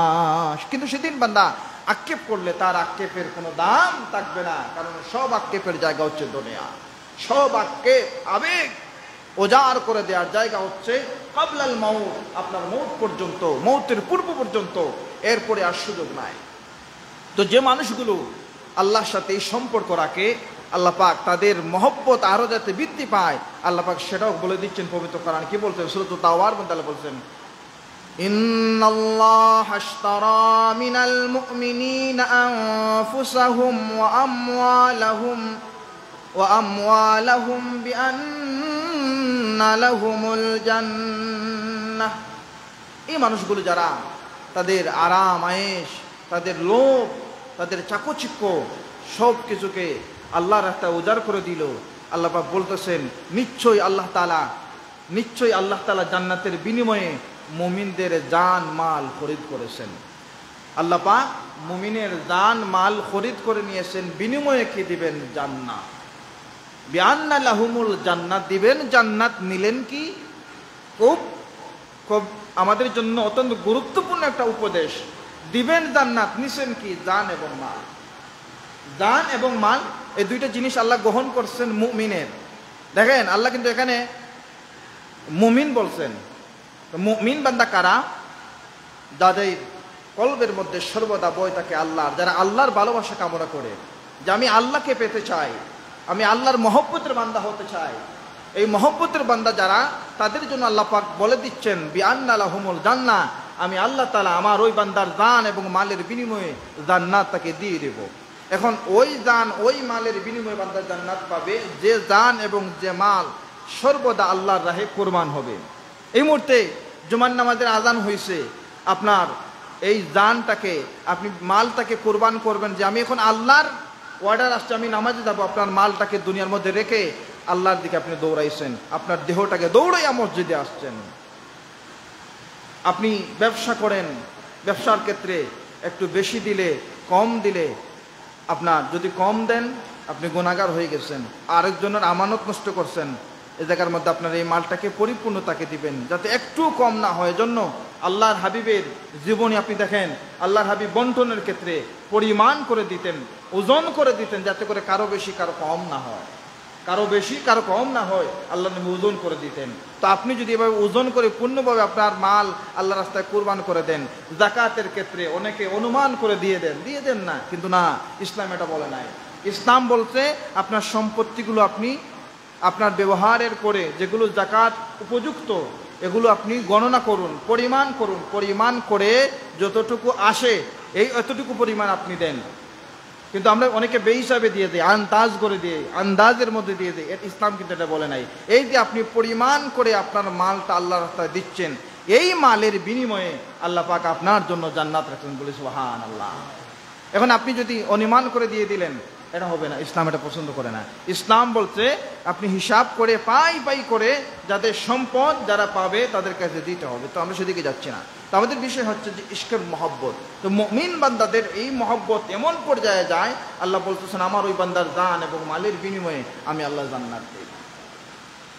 কিন্তু সেদিন বান্দা আক্ষেপ করলে তার আক্ষেপের কোনো দাম থাকবে না, কারণ সব আক্ষেপের জায়গা হচ্ছে দুনিয়া। সব আক্ষেপ আবেগ ওজার করে দেওয়ার জায়গা হচ্ছে কাবলাল মাউত, আপনার মৌত পর্যন্ত, মৌতের পূর্ব পর্যন্ত, এরপরে আর সুযোগ নাই। তো যে মানুষগুলো আল্লাহর সাথে এই সম্পর্ক রাখে, আল্লাহ পাক তাদের মহব্বত আরো যাতে বৃদ্ধি পায়, আল্লাহ পাক সেটাও বলে দিচ্ছেন পবিত্র কোরআন। কি বলছেন? সূরা তাওবার মধ্যে আল্লাহ বলছেন, ইন্নাল্লাহা আশতারা মিনাল মুমিনিনা আনফুসাহুম ওয়া আমওয়ালাহুম বিআন্না লাহুমুল জান্নাহ। এই মানুষগুলো যারা তাদের আরাম আয়েশ, তাদের লোভ, তাদের চাকচিক্য সব কিছুকে আল্লাহর রাস্তায় উজাড় করে দিল, আল্লাহ পাক বলতেছেন নিশ্চয়ই আল্লাহ তাআলা জান্নাতের বিনিময়ে মুমিনদের জান মাল খরিদ করেছেন। আল্লাহ পাক মুমিনের জান মাল খরিদ করে নিয়েছেন, বিনিময়ে কি দিবেন? জান্নাত। বিআন্না লাহুমুল জান্নাত দিবেন। জান্নাত নিলেন কি? খুব আমাদের জন্য অত্যন্ত গুরুত্বপূর্ণ একটা উপদেশ। দিবেন জান্নাত, নিছেন কি? জান এবং মাল। জান এবং মাল এই দুইটা জিনিস আল্লাহ গ্রহণ করছেন মুমিনের। দেখেন আল্লাহ কিন্তু এখানে মুমিন বলছেন। মুমিন বান্দা কারা? যাদের কলবের মধ্যে সর্বদা বয় থাকে আল্লাহর, যারা আল্লাহর ভালোবাসা কামনা করে, যে আমি আল্লাহকে পেতে চাই, আমি আল্লাহর মহব্বতের বান্দা হতে চাই। এই মহব্বতের বান্দা যারা, তাদের জন্য আল্লাহ পাক বলে দিচ্ছেন বিআন্না লাহুমুল জান্নাহ, আমি আল্লাহ তাআলা আমার ওই বান্দার জান এবং মালের বিনিময়ে জান্নাত তাকে দিয়ে দেব। এখন ওই জান ওই মালের বিনিময়ে বান্দা জান্নাত পাবে যে জান এবং যে মাল সর্বদা আল্লাহর রাহে কোরবান হবে। এই মুহূর্তে জুমার নামাজের আজান হয়েছে, আপনার এই জানটাকে আপনি মালটাকে কোরবান করবেন, যে আমি এখন আল্লাহর অর্ডার আসছে, আমি নামাজে যাবো। আপনার মালটাকে দুনিয়ার মধ্যে রেখে আল্লাহর দিকে আপনি দৌড়াইছেন, আপনার দেহটাকে দৌড়াইয়া মসজিদে আসছেন। আপনি ব্যবসা করেন, ব্যবসার ক্ষেত্রে একটু বেশি দিলে কম দিলে, আপনার যদি কম দেন আপনি গুনাহগার হয়ে গেছেন, আরেকজনের আমানত নষ্ট করছেন। এই জায়গার মধ্যে আপনার এই মালটাকে পরিপূর্ণতাকে দিবেন, যাতে একটু কম না হয়। জন্য আল্লাহর হাবিবের জীবনী আপনি দেখেন, আল্লাহর হাবিব বন্টনের ক্ষেত্রে পরিমাণ করে দিতেন, ওজন করে দিতেন, যাতে করে কারো বেশি কারো কম না হয়, কারো বেশি কারো কম না হয়। আল্লাহ নবী ওজন করে দিতেন। তো আপনি যদি এভাবে ওজন করে পূর্ণভাবে আপনার মাল আল্লাহ রাস্তায় কুরবান করে দেন। জাকাতের ক্ষেত্রে অনেকে অনুমান করে দিয়ে দেন না, কিন্তু না, ইসলাম এটা বলে নাই। ইসলাম বলছে আপনার সম্পত্তিগুলো আপনি আপনার ব্যবহারের করে যেগুলো জাকাত উপযুক্ত, এগুলো আপনি গণনা করুন, পরিমাণ করে যতটুকু আসে এই এতটুকু পরিমাণ আপনি দেন। কিন্তু আমরা অনেকে বেহিসাবে দিয়ে দিই, আন্দাজ করে দিয়ে, আন্দাজের মধ্যে দিয়ে দিই। ইসলাম কিন্তু এটা বলে নাই। এই যে আপনি পরিমাণ করে আপনার মালটা আল্লাহর রাস্তায় দিচ্ছেন, এই মালের বিনিময়ে আল্লাহ পাক আপনার জন্য জান্নাত রাখছেন, বলে সুবহানাল্লাহ। এখন আপনি যদি অনুমান করে দিয়ে দিলেন, এটা হবে না, ইসলাম এটা পছন্দ করে না। ইসলাম বলছে আপনি হিসাব করে পাই করে যাদের সম্পদ যারা পাবে তাদের কাছে দিতে হবে। তো আমরা সেদিকে যাচ্ছি না। তো আমাদের বিষয় হচ্ছে যে ইশকের মহব্বত। তো মুমিন বান্দাদের এই মহব্বত এমন পর্যায়ে যায়, আল্লাহ বলতেছেন আমার ওই বান্দার জান এবং মালের বিনিময়ে আমি আল্লাহ জান্নাত দেই।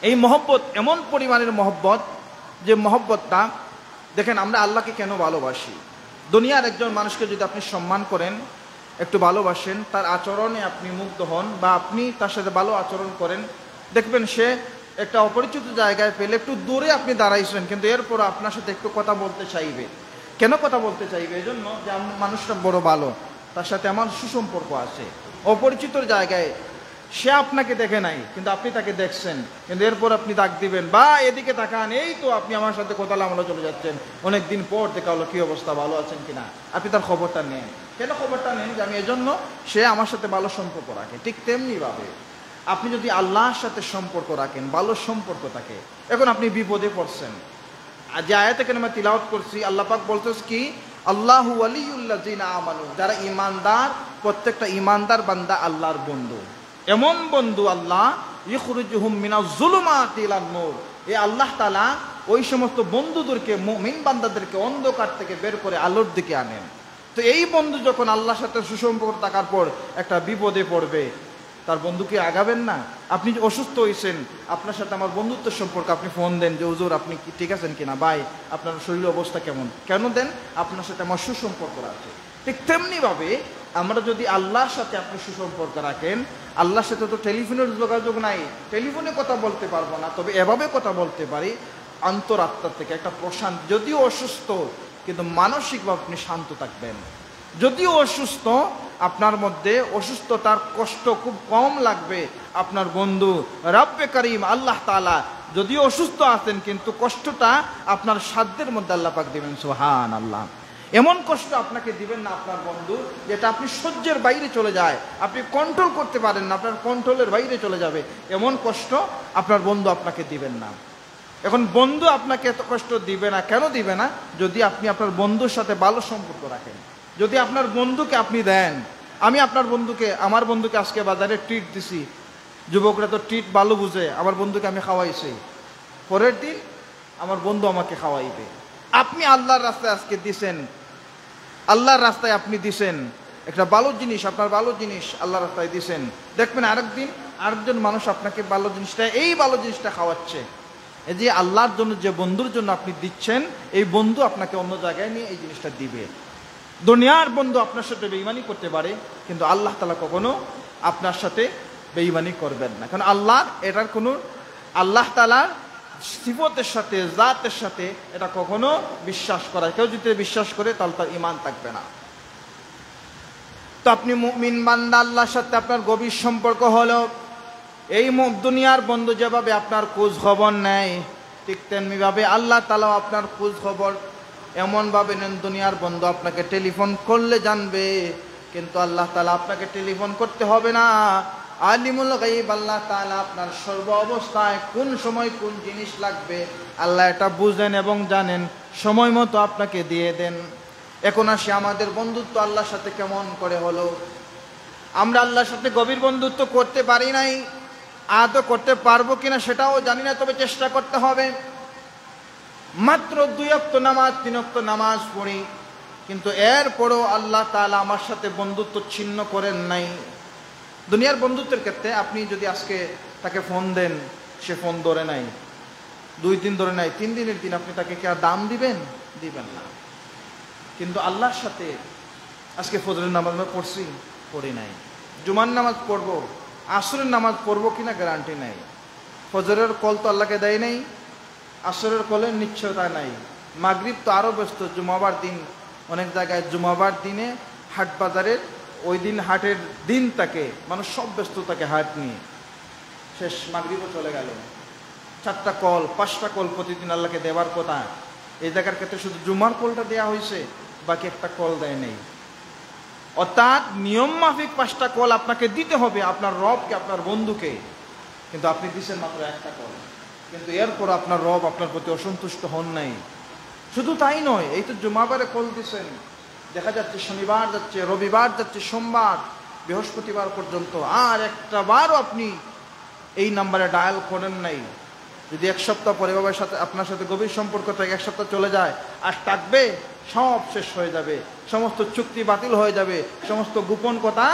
এই মহব্বত এমন পরিমাণের মহব্বত, যে মহব্বতটা দেখেন আমরা আল্লাহকে কেন ভালোবাসি। দুনিয়ার একজন মানুষকে যদি আপনি সম্মান করেন, একটু ভালোবাসেন, তার আচরণে আপনি মুগ্ধ হন, বা আপনি তার সাথে ভালো আচরণ করেন, দেখবেন সে একটা অপরিচিত জায়গায় পেলে একটু দূরে আপনি দাঁড়াইছেন, কিন্তু এরপর আপনার সাথে একটু কথা বলতে চাইবে। কেন কথা বলতে চাইবে? এই জন্য যে মানুষটা বড় ভালো, তার সাথে আমার সুসম্পর্ক আছে। অপরিচিত জায়গায় সে আপনাকে দেখে নাই, কিন্তু আপনি তাকে দেখছেন, কিন্তু এরপর আপনি ডাক দিবেন, বা এদিকে তাকান, এই তো আপনি আমার সাথে কথা বলে চলে যাচ্ছেন, অনেকদিন পর দেখা হলো, কি অবস্থা, ভালো আছেন কিনা, আপনি তার খবরটা নেন। কেন খবরটা নেন? যে আমি এজন্য সে আমার সাথে ভালো সম্পর্ক রাখে। ঠিক তেমনি ভাবে আপনি যদি আল্লাহর সাথে সম্পর্ক রাখেন, ভালো সম্পর্ক থাকে, এখন আপনি বিপদে পড়ছেন, যে আয়াতে কারিমা তিলাওয়াত করছি, আল্লাহ পাক বলতেছে কি, আল্লাহু ওয়ালিউল্লাযিনা আমানু, যারা ঈমানদার, প্রত্যেকটা ঈমানদার বান্দা আল্লাহর বন্ধু। এমন বন্ধু আল্লাহ, ইখরুজুহুম মিনাজ যুলুমাতি ইলান নূর, এই আল্লাহ তাআলা ওই সমস্ত বন্ধুদেরকে, মুমিন বান্দাদেরকে অন্ধকার থেকে বের করে আলোর দিকে আনেন। তো এই বন্ধু যখন আল্লাহর সাথে সুসম্পর্ক থাকার পর একটা বিপদে পড়বে, তার বন্ধুকে আগাবেন না? আপনি অসুস্থ হয়েছেন, আপনার সাথে আমার বন্ধুত্বের সম্পর্ক, আপনি ফোন দেন যে হুজুর আপনি কি ঠিক আছেন কিনা, ভাই আপনার শরীরের অবস্থা কেমন, কেন দেন? আপনার সাথে আমার সুসম্পর্ক আছে। ঠিক তেমনিভাবে আমরা যদি আল্লাহর সাথে আপনি সুসম্পর্ক রাখেন, আল্লাহর সাথে তো টেলিফোনের যোগাযোগ নাই, টেলিফোনে কথা বলতে পারবো না, তবে এভাবে কথা বলতে পারি অন্তরাত্মা থেকে একটা প্রশান্তি। যদিও অসুস্থ, কিন্তু মানসিকভাবে আপনি শান্ত থাকবেন। যদিও অসুস্থ, আপনার মধ্যে অসুস্থতার কষ্ট খুব কম লাগবে। আপনার বন্ধু রব্বে করিম আল্লাহ তাআলা যদিও অসুস্থ আছেন, কিন্তু কষ্টটা আপনার সাধ্যের মধ্যে আল্লাহ পাক দিবেন। সুবহানাল্লাহ। এমন কষ্ট আপনাকে দিবেন না আপনার বন্ধু, যেটা আপনি সহ্যের বাইরে চলে যায়, আপনি কন্ট্রোল করতে পারেন না, আপনার কন্ট্রোলের বাইরে চলে যাবে, এমন কষ্ট আপনার বন্ধু আপনাকে দিবেন না। এখন বন্ধু আপনাকে এত কষ্ট দিবে না, কেন দিবে না? যদি আপনি আপনার বন্ধুর সাথে ভালো সম্পর্ক রাখেন, যদি আপনার বন্ধুকে আপনি দেন। আমি আপনার বন্ধুকে, আমার বন্ধুকে আজকে বাজারে ট্রিট দিছি, যুবকরা তো ট্রিট ভালো বুঝে, আমার বন্ধুকে আমি খাওয়াইছি, পরের দিন আমার বন্ধু আমাকে খাওয়াইবে। আপনি আল্লাহর রাস্তায় আজকে দিছেন, আল্লাহর রাস্তায় আপনি দিছেন একটা ভালো জিনিস, আপনার ভালো জিনিস আল্লাহর রাস্তায় দিছেন, দেখবেন আরেকদিন আরেকজন মানুষ আপনাকে ভালো জিনিসটা, এই ভালো জিনিসটা খাওয়াচ্ছে। এই যে আল্লাহর জন্য যে বন্ধুর জন্য আপনি দিচ্ছেন, এই বন্ধু আপনাকে অন্য জায়গায় নিয়ে এই জিনিসটা দিবে। দুনিয়ার বন্ধু আপনার সাথে বেঈমানি করতে পারে, কিন্তু আল্লাহ তাআলা কখনো আপনার সাথে বেঈমানি করবেন না, কারণ আল্লাহর এটার কোনো, আল্লাহ তাআলার সিফতের সাথে, জাতের সাথে এটা কখনো বিশ্বাস করা, কেউ যদি বিশ্বাস করে তাহলে তার ঈমান থাকবে না। তো আপনি মুমিন বান্দা, আল্লাহর সাথে আপনার গভীর সম্পর্ক হলো। এই দুনিয়ার বন্ধু যেভাবে আপনার খোঁজ খবর নেয়, ঠিক তেমনিভাবে আল্লাহ তাআলাও আপনার খোঁজ খবর এমনভাবে নেন। দুনিয়ার বন্ধু আপনাকে টেলিফোন করলে জানবে, কিন্তু আল্লাহ তাআলা আপনাকে টেলিফোন করতে হবে না। আলিমুল গায়ব আল্লাহ তাআলা আপনার সর্ব অবস্থায় কোন সময় কোন জিনিস লাগবে আল্লাহ এটা বুঝেন এবং জানেন, সময় মতো আপনাকে দিয়ে দেন। এখন আসি আমাদের বন্ধুত্ব আল্লাহর সাথে কেমন করে হলো। আমরা আল্লাহর সাথে গভীর বন্ধুত্ব করতে পারি নাই, আদৌ করতে পারবো কিনা সেটাও জানি না, তবে চেষ্টা করতে হবে। মাত্র 2 ওয়াক্ত নামাজ, 3 ওয়াক্ত নামাজ পড়ি, কিন্তু এরপরও আল্লাহ তাআলা আমার সাথে বন্ধুত্ব ছিন্ন করেন নাই। দুনিয়ার বন্ধুত্বের ক্ষেত্রে আপনি যদি আজকে তাকে ফোন দেন, সে ফোন ধরে নাই, 2 দিন ধরে নাই, 3 দিনের দিন আপনি তাকে কি আর দাম দিবেন? দিবেন না। কিন্তু আল্লাহর সাথে আজকে ফজরের নামাজ পড়ছি, পড়ি নাই, জুমার নামাজ পড়বো, আসরের নামাজ পড়বো কিনা গ্যারান্টি নাই। ফজরের কল তো আল্লাহকে দেয় নাই, আসরের কলের নিশ্চয়তা নাই। মাগরিব তো আরও ব্যস্ত, জুমাবার দিন অনেক জায়গায়, জুমাবার দিনে হাট বাজারের ওই দিন, হাটের দিন থাকে, মানুষ সব ব্যস্ত থাকে হাট নিয়ে। শেষ মাগরিবও চলে গেল, 4টা কল 5টা কল প্রতিদিন আল্লাহকে দেওয়ার কথা, এই জায়গার ক্ষেত্রে শুধু জুমার কলটা দেওয়া হয়েছে, বাকি একটা কল দেয় নেই। অর্থাৎ নিয়ম মাফিক 5টা কল আপনাকে দিতে হবে আপনার রবকে, আপনার বন্ধুকে, কিন্তু আপনি দিচ্ছেন মাত্র 1টা কল। কিন্তু এরপর আপনার রব আপনার প্রতি অসন্তুষ্ট হন নাই। শুধু তাই নয়, এই তো জুমাবারে কল দিচ্ছেন, দেখা যাচ্ছে শনিবার যাচ্ছে, রবিবার যাচ্ছে, সোমবার, বৃহস্পতিবার পর্যন্ত, আর একটা বারও আপনি এই নাম্বারে ডায়াল করেন নাই। যদি 1 সপ্তাহ পরে বাবার সাথে আপনার সাথে গভীর সম্পর্ক থেকে 1 সপ্তাহ চলে যায়, আর থাকবে, সব শেষ হয়ে যাবে, সমস্ত চুক্তি বাতিল হয়ে যাবে, সমস্ত গোপন কথা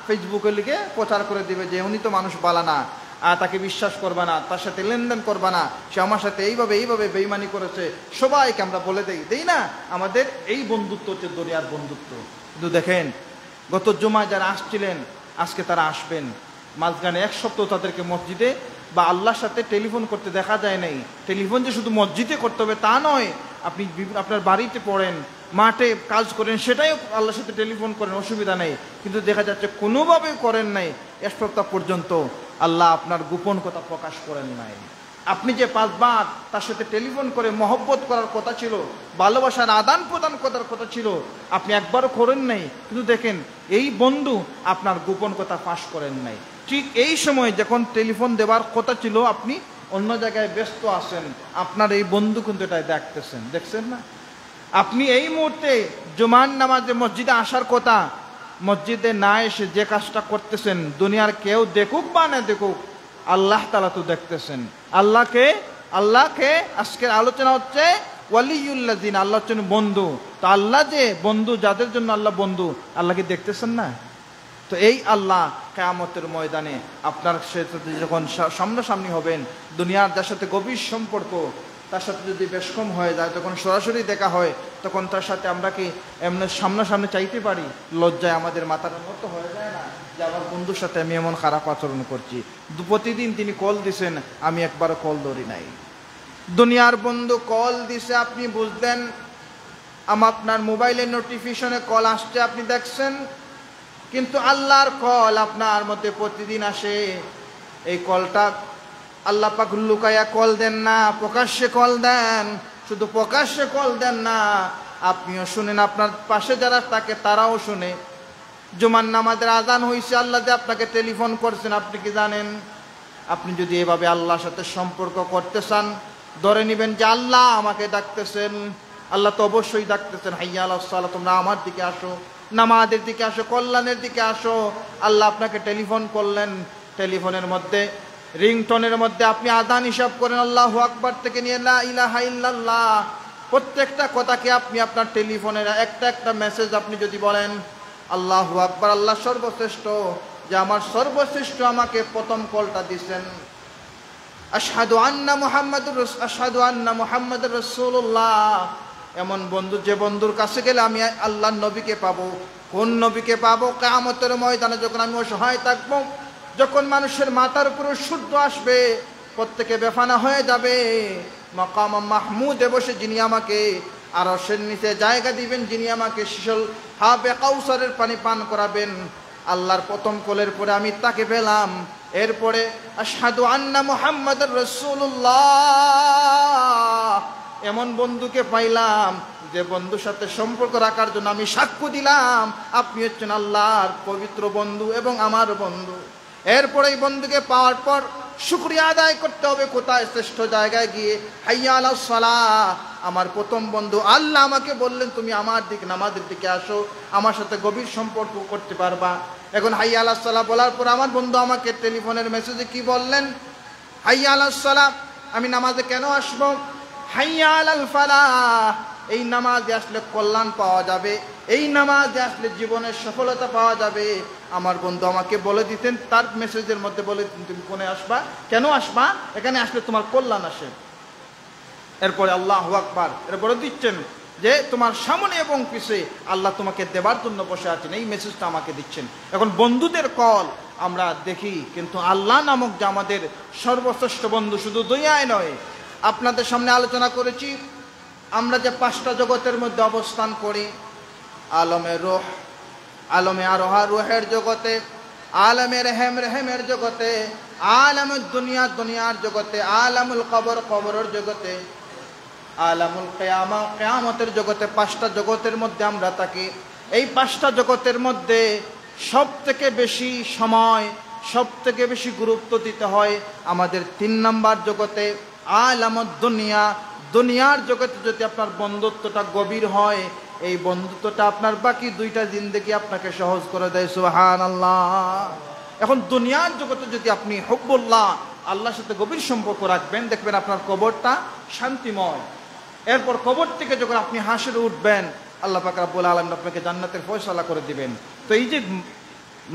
ফেসবুকে লিখে প্রচার করে দিবে যে উনি তো মানুষ বালা না, তাকে বিশ্বাস করবা না, তার সাথে লেনদেন করবা না, সে আমার সাথে এইভাবে এইভাবে বেঈমানি করেছে। সবাইকে আমরা বলে দেই না, আমাদের এই বন্ধুত্ব হচ্ছে দুনিয়ার বন্ধুত্ব। কিন্তু দেখেন, গত জুমায় যারা আসছিলেন, আজকে তারা আসবেন, মাঝখানে 1 সপ্তাহ তাদেরকে মসজিদে বা আল্লাহর সাথে টেলিফোন করতে দেখা যায় নাই। টেলিফোন যে শুধু মসজিদে করতে হবে তা নয়, আপনি আপনার বাড়িতে পড়েন, মাঠে কাজ করেন, সেটাই আল্লাহর সাথে টেলিফোন করেন, অসুবিধা নেই। কিন্তু দেখা যাচ্ছে কোনোভাবেই করেন নাই, 1 সপ্তাহ পর্যন্ত আল্লাহ আপনার গোপন কথা প্রকাশ করেন নাই। আপনি যে 5 বার তার সাথে টেলিফোন করে মহব্বত করার কথা ছিল, ভালোবাসার আদান প্রদান করার কথা ছিল, আপনি একবারও করেন নাই। কিন্তু দেখেন, এই বন্ধু আপনার গোপন কথা ফাঁস করেন নাই। ঠিক এই সময় যখন টেলিফোন দেওয়ার কথা ছিল, আপনি অন্য জায়গায় ব্যস্ত আছেন, আপনার এই বন্ধু কিন্তু এটা দেখতেছেন, দেখছেন না? আপনি এই মুহূর্তে জুমার নামাজে মসজিদে আসার কথা, মসজিদে না এসে যে কাজটা করতেছেন, দুনিয়ার কেউ দেখুক বা না দেখুক, আল্লাহ তাআলা তো দেখতেছেন। আল্লাহকে আজকের আলোচনা হচ্ছে ওয়ালিউল্লাযিনা, আল্লাহ হচ্ছেন বন্ধু। তো আল্লাহ যে বন্ধু, যাদের জন্য আল্লাহ বন্ধু, আল্লাহকে দেখতেছেন না? তো এই আল্লাহ কিয়ামতের ময়দানে আপনার সাথে যখন সামনাসামনি হবেন, দুনিয়ার যার সাথে গভীর সম্পর্ক, তার সাথে যদি বেশকম হয়ে যায়, তখন সরাসরি দেখা হয়, তখন তার সাথে আমরা কি এমনি সামনাসামনি চাইতে পারি? লজ্জায় আমাদের মাথার মতো হয়ে যায় না যে আমার বন্ধুর সাথে আমি এমন খারাপ আচরণ করছি। প্রতিদিন তিনি কল দিছেন, আমি একবারও কল ধরি নাই। দুনিয়ার বন্ধু কল দিছে, আপনি বুঝলেন, আপনার মোবাইলের নোটিফিকেশনে কল আসছে, আপনি দেখছেন, কিন্তু আল্লাহর কল আপনার মধ্যে প্রতিদিন আসে। এই কলটা আল্লাহ পাক লুকায়া কল দেন না, প্রকাশ্যে কল দেন। শুধু প্রকাশ্যে কল দেন না, আপনিও শুনেন, আপনার পাশে যারা থাকে তারাও শুনে। জুমার নামাজের আজান হয়েছে, আল্লাহ যে আপনাকে টেলিফোন করছেন, আপনি কি জানেন? আপনি যদি এভাবে আল্লাহর সাথে সম্পর্ক করতে চান, ধরে নেবেন যে আল্লাহ আমাকে ডাকতেছেন। আল্লাহ তো অবশ্যই ডাকতেছেন, হাইয়া আলাস সালাহ, তোমরা আমার দিকে আসো, নামাজের দিকে আসো, কল্যাণের দিকে আসো। আল্লাহ আপনাকে টেলিফোন করলেন, টেলিফোনের মধ্যে রিংটোনের মধ্যে আপনি আযান হিসাব করেন, আল্লাহু আকবার থেকে নিয়ে লা ইলাহা ইল্লাল্লাহ। প্রত্যেকটা কথাকে আপনি আপনার টেলিফোনের একটা একটা মেসেজ আপনি যদি বলেন আল্লাহু আকবার, আল্লাহ সর্বশ্রেষ্ঠ, যে আমার সর্বশ্রেষ্ঠ আমাকে প্রথম কলটা দিছেন। আশহাদু আন্না মুহাম্মাদুর রাসূলুল্লাহ। এমন বন্ধু, যে বন্ধুর কাছে গেলে আমি আল্লাহর নবীকে পাবো। কোন নবীকে পাবো? কিয়ামতের ময়দানে যখন আমি অসহায় থাকবো, যখন মানুষের মাথার উপর সূর্য আসবে, প্রত্যেকে বেফানা হয়ে যাবে, মাকাম মাহমুদে বসে যিনি আমাকে আরশের নিচে জায়গা দিবেন, যিনি আমাকে শীতল হাবে কাউসারের পানি পান করাবেন, আল্লাহর প্রথম কলের পরে আমি তাকে পেলাম। এরপরে আশহাদু আন্না মুহাম্মাদুর রাসূলুল্লাহ, এমন বন্ধুকে পাইলাম যে বন্ধুর সাথে সম্পর্ক রাখার জন্য আমি সাক্ষ্য দিলাম আপনি হচ্ছেন আল্লাহর পবিত্র বন্ধু এবং আমার বন্ধু। এরপরে এই বন্ধুকে পাওয়ার পর শুকরিয়া আদায় করতে হবে। কোথায়? শ্রেষ্ঠ জায়গায় গিয়ে হাইয়া আলাস সালাহ। আমার প্রথম বন্ধু আল্লাহ আমাকে বললেন, তুমি আমার দিকে, নামাজের দিকে আসো, আমার সাথে গভীর সম্পর্ক করতে পারবা। এখন হাইয়া আলাস সালাহ বলার পর আমার বন্ধু আমাকে টেলিফোনের মেসেজে কি বললেন? হাইয়া আলাস সালাহ, আমি নামাজে কেন আসবো? হাইয়া আলাল ফালাহ, এই নামাজে আসলে কল্যাণ পাওয়া যাবে, এই নামাজে আসলে জীবনের সফলতা পাওয়া যাবে। আমার বন্ধু আমাকে বলে দিতেন, তার মেসেজের মধ্যে বলে দিতেন, তুমি কোনে আসবা, কেন আসবা, এখানে আসলে তোমার কল্যাণ আসে। এরপরে আল্লাহু আকবার, এরপরে দিচ্ছেন যে তোমার সামনে এবং পিছে আল্লাহ তোমাকে দেবার জন্য বসে আছেন, এই মেসেজটা আমাকে দিচ্ছেন। এখন বন্ধুদের কল আমরা দেখি, কিন্তু আল্লাহ নামক যে আমাদের সর্বশ্রেষ্ঠ বন্ধু, শুধু দুনিয়ায় নয়, আপনাদের সামনে আলোচনা করেছি আমরা যে পাঁচটা জগতের মধ্যে অবস্থান করি, আলমে রূহ, আলমে আরোহা, রুহের জগতে, আলমে রেহেম, রেহেমের জগতে, আলমুদ দুনিয়া, দুনিয়ার জগতে, আলামুল কবর, কবরের জগতে, আলামুল কিয়ামা, কিয়ামতের জগতে। পাঁচটা জগতের মধ্যে আমরা থাকি। এই পাঁচটা জগতের মধ্যে সব থেকে বেশি সময়, সব থেকে বেশি গুরুত্ব দিতে হয় আমাদের 3 নম্বর জগতে, আলামুদ দুনিয়া। দুনিয়ার জগতে যদি আপনার বন্ধুত্বটা গভীর হয়, এই বন্ধুত্বটা আপনার বাকি 2টা জিন্দেগি আপনাকে সহজ করে দেয়। সুবহানাল্লাহ। এখন দুনিয়ার জগতে যদি আপনি হুব্বুল্লাহ, আল্লাহর সাথে গভীর সম্পর্ক রাখবেন, দেখবেন আপনার কবরটা শান্তিময়। এরপর কবর থেকে যখন আপনি হাসরে উঠবেন, আল্লাহ পাক রব্বুল আলামিন আপনাকে জান্নাতের ফয়সালা করে দিবেন। তো এই যে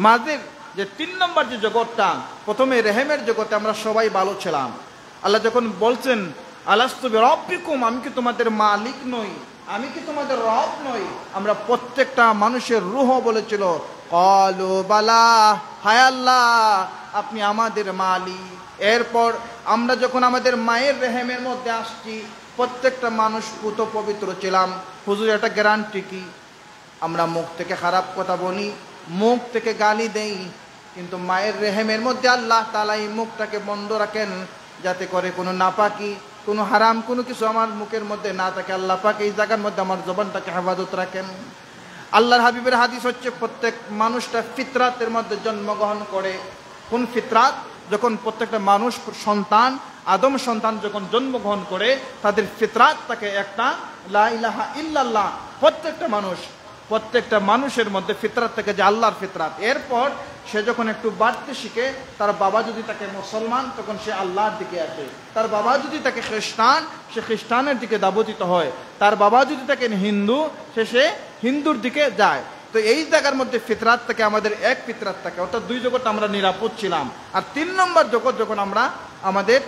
মাঝের যে 3 নম্বর যে জগৎটা, প্রথমে রেহেমের জগতে আমরা সবাই ভালো ছিলাম। আল্লাহ যখন বলছেন আলাস্তু বিরাব্বিকুম, আমি কি তোমাদের মালিক নই, আমি কি তোমাদের রব নই, আমরা প্রত্যেকটা মানুষের রূহ বলেছিল ক্বালু বালা, হায় আল্লাহ আপনি আমাদের মালিক। এরপর আমরা যখন আমাদের মায়ের রেহেমের মধ্যে আসছি, প্রত্যেকটা মানুষ পুত পবিত্র ছিলাম। হুজুর এটা গ্যারান্টি কি? আমরা মুখ থেকে খারাপ কথা বলি, মুখ থেকে গালি দেই, কিন্তু মায়ের রেহেমের মধ্যে আল্লাহ তাআলা এই মুখটাকে বন্ধ রাখেন, যাতে করে কোনো নাপাকি, কোনো হারাম কোনো কিছু আমার মুখের মধ্যে না থাকে। আল্লাহ পাক এই জায়গার মধ্যে আমার জবানটাকে হেফাজত রাখেন। আল্লাহর হাবিবের হাদিস হচ্ছে, প্রত্যেক মানুষটা ফিতরাতের মধ্যে জন্মগ্রহণ করে, কোন ফিতরাত? যখন প্রত্যেকটা মানুষ সন্তান, আদম সন্তান যখন জন্মগ্রহণ করে, তাদের ফিতরাত থাকে একটা লা ইলাহা ইল্লাল্লাহ। প্রত্যেকটা মানুষের মধ্যে ফিতরাত থাকে যে আল্লাহর ফিতরাত। এরপর সে যখন একটু বাড়তে শিখে, তার বাবা যদি তাকে মুসলমান, তখন সে আল্লাহর দিকে আসে। তার বাবা যদি তাকে খ্রিস্টান, সে খ্রিস্টানের দিকে দাবতিত হয়। তার বাবা যদি তাকে হিন্দু, সে হিন্দুর দিকে যায়। তো এই জায়গার মধ্যে ফিতরাত থেকে আমাদের এক ফিতরাত থাকে, অর্থাৎ দুই জগৎ আমরা নিরাপদ ছিলাম। আর 3 নম্বর জগৎ, যখন আমরা আমাদের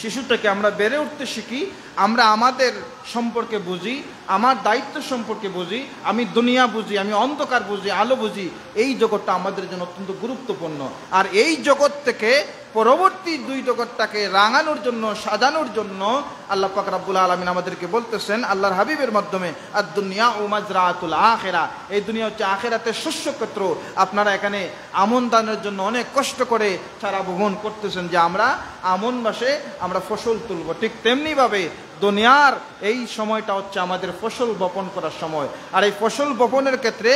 শিশু থেকে আমরা বেড়ে উঠতে শিখি, আমরা আমাদের সম্পর্কে বুঝি, আমার দায়িত্ব সম্পর্কে বুঝি, আমি দুনিয়া বুঝি, আমি অন্ধকার বুঝি, আলো বুঝি, এই জগৎটা আমাদের জন্য অত্যন্ত গুরুত্বপূর্ণ। আর এই জগৎ থেকে পরবর্তী 2 জগৎটাকে রাঙানোর জন্য, সাজানোর জন্য আল্লাহ পাক রব্বুল আলামিন আমাদেরকে বলতেছেন আল্লাহর হাবিবের মাধ্যমে, আদ দুনিয়া ও মাজরাতুল আখিরা, এই দুনিয়া হচ্ছে আখিরাতের শস্যক্ষেত্র। আপনারা এখানে আমন দানের জন্য অনেক কষ্ট করে সারা ভ্রমণ করতেছেন যে আমরা আমন মাসে আমরা ফসল তুলব। ঠিক তেমনিভাবে দুনিয়ার এই সময়টা হচ্ছে আমাদের ফসল বপন করার সময়। আর এই ফসল বপনের ক্ষেত্রে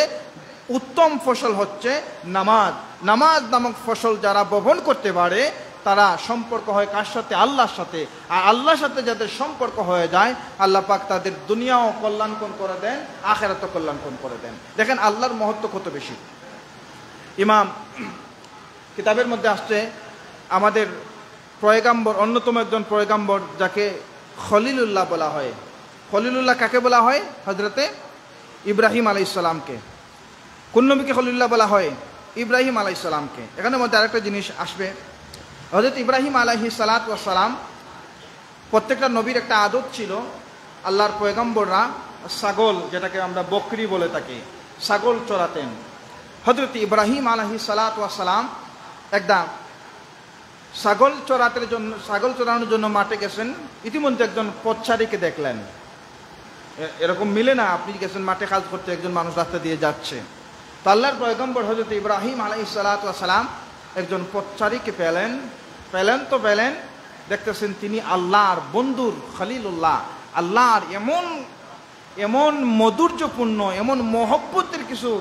উত্তম ফসল হচ্ছে নামাজ। নামাজ নামক ফসল যারা বপন করতে পারে, তারা সম্পর্ক হয় কার সাথে? আল্লাহর সাথে। আর আল্লাহর সাথে যাদের সম্পর্ক হয়ে যায়, আল্লাহ পাক তাদের দুনিয়াও কল্যাণকর করে দেন, আখিরাতও কল্যাণকর করে দেন। দেখেন আল্লাহর মহত্ব কত বেশি। ইমাম কিতাবের মধ্যে আসছে, আমাদের পয়গাম্বর, অন্যতম একজন পয়গাম্বর যাকে খলিলুল্লাহ বলা হয়। খলিলুল্লাহ কাকে বলা হয়? হযরতে ইব্রাহিম আলাইহিস সালামকে। কোন নবীকে খলিলুল্লাহ বলা হয়? ইব্রাহিম আলাইহিস সালামকে। এখানের মধ্যে আরেকটা জিনিস আসবে, হযরত ইব্রাহিম আলাইহিস সালাতু ওয়াস সালাম, প্রত্যেকটা নবীর একটা আদত ছিল, আল্লাহর পয়গম্বররা ছাগল, যেটাকে আমরা বকরি বলে থাকি, ছাগল চড়াতেন। হযরত ইব্রাহিম আলাইহিস সালাতু ওয়াস সালাম একদম ছাগল চড়ানোর জন্য মাঠে গেছেন। ইতিমধ্যে একজন পথচারীকে দেখলেন। এরকম মিলে না, আপনি গেছেন মাঠে কাজ করতে, একজন মানুষ রাস্তা দিয়ে যাচ্ছে। তো আল্লাহর পয়গম্বর হযরত ইব্রাহিম আলাইহিস সালাতু ওয়াস সালাম একজন পথচারীকে পেলেন। দেখতেছেন তিনি আল্লাহর বন্ধুর খলিলুল্লাহ, আল্লাহর এমন মধুর্যপূর্ণ, এমন মহব্বতের কিছু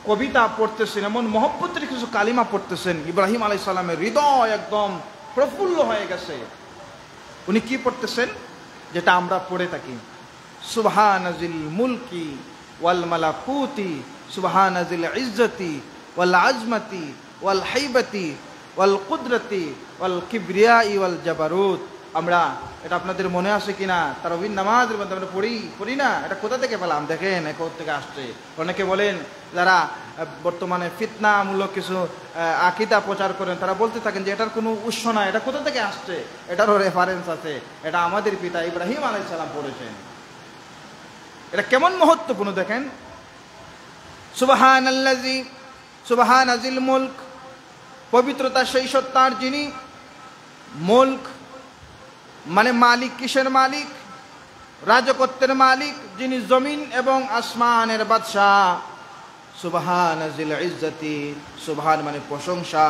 কবিতা পড়তেছেন, এমন মহব্বতের কিছু কালিমা পড়তেছেন। ইব্রাহিম আলাইহিস সালামের হৃদয় একদম প্রফুল্ল হয়ে গেছে। উনি কি পড়তেছেন? যেটা আমরা পড়ে থাকি, সুবহানাজিল মুলকি ওয়াল মালাকুতি, সুবহানাজিল ইজ্জতি ওয়াল আজমতি ওয়াল হাইবাতি ওয়াল কুদরতি ওয়াল কিবরিয়াই ওয়াল জাবারুত। আমরা এটা আপনাদের মনে আছে কিনা? তারাবির নামাজের মধ্যে আমরা পড়ি না? এটা কোথা থেকে পেলাম? দেখেন কোথা থেকে আসছে। অনেকে বলেন, যারা বর্তমানে ফিতনামূলক কিছু আকীদা প্রচার করেন, তারা বলতে থাকেন যে এটার কোনো উৎস না, এটা কোথা থেকে আসছে, এটারও রেফারেন্স আছে, এটা আমাদের পিতা ইব্রাহিম আলাইহিস সালাম পড়েছেন। এটা কেমন মহত্বপূর্ণ দেখেন। সুবহানাজিল মুলক, পবিত্রতা সেই সত্তার যিনি, মুলক মানে মালিক। কিসের মালিক? রাজকত্বের মালিক, যিনি জমিন এবং আসমানের বাদশাহ। সুবহানাজিল ইজ্জতি, সুবহান মানে প্রশংসা,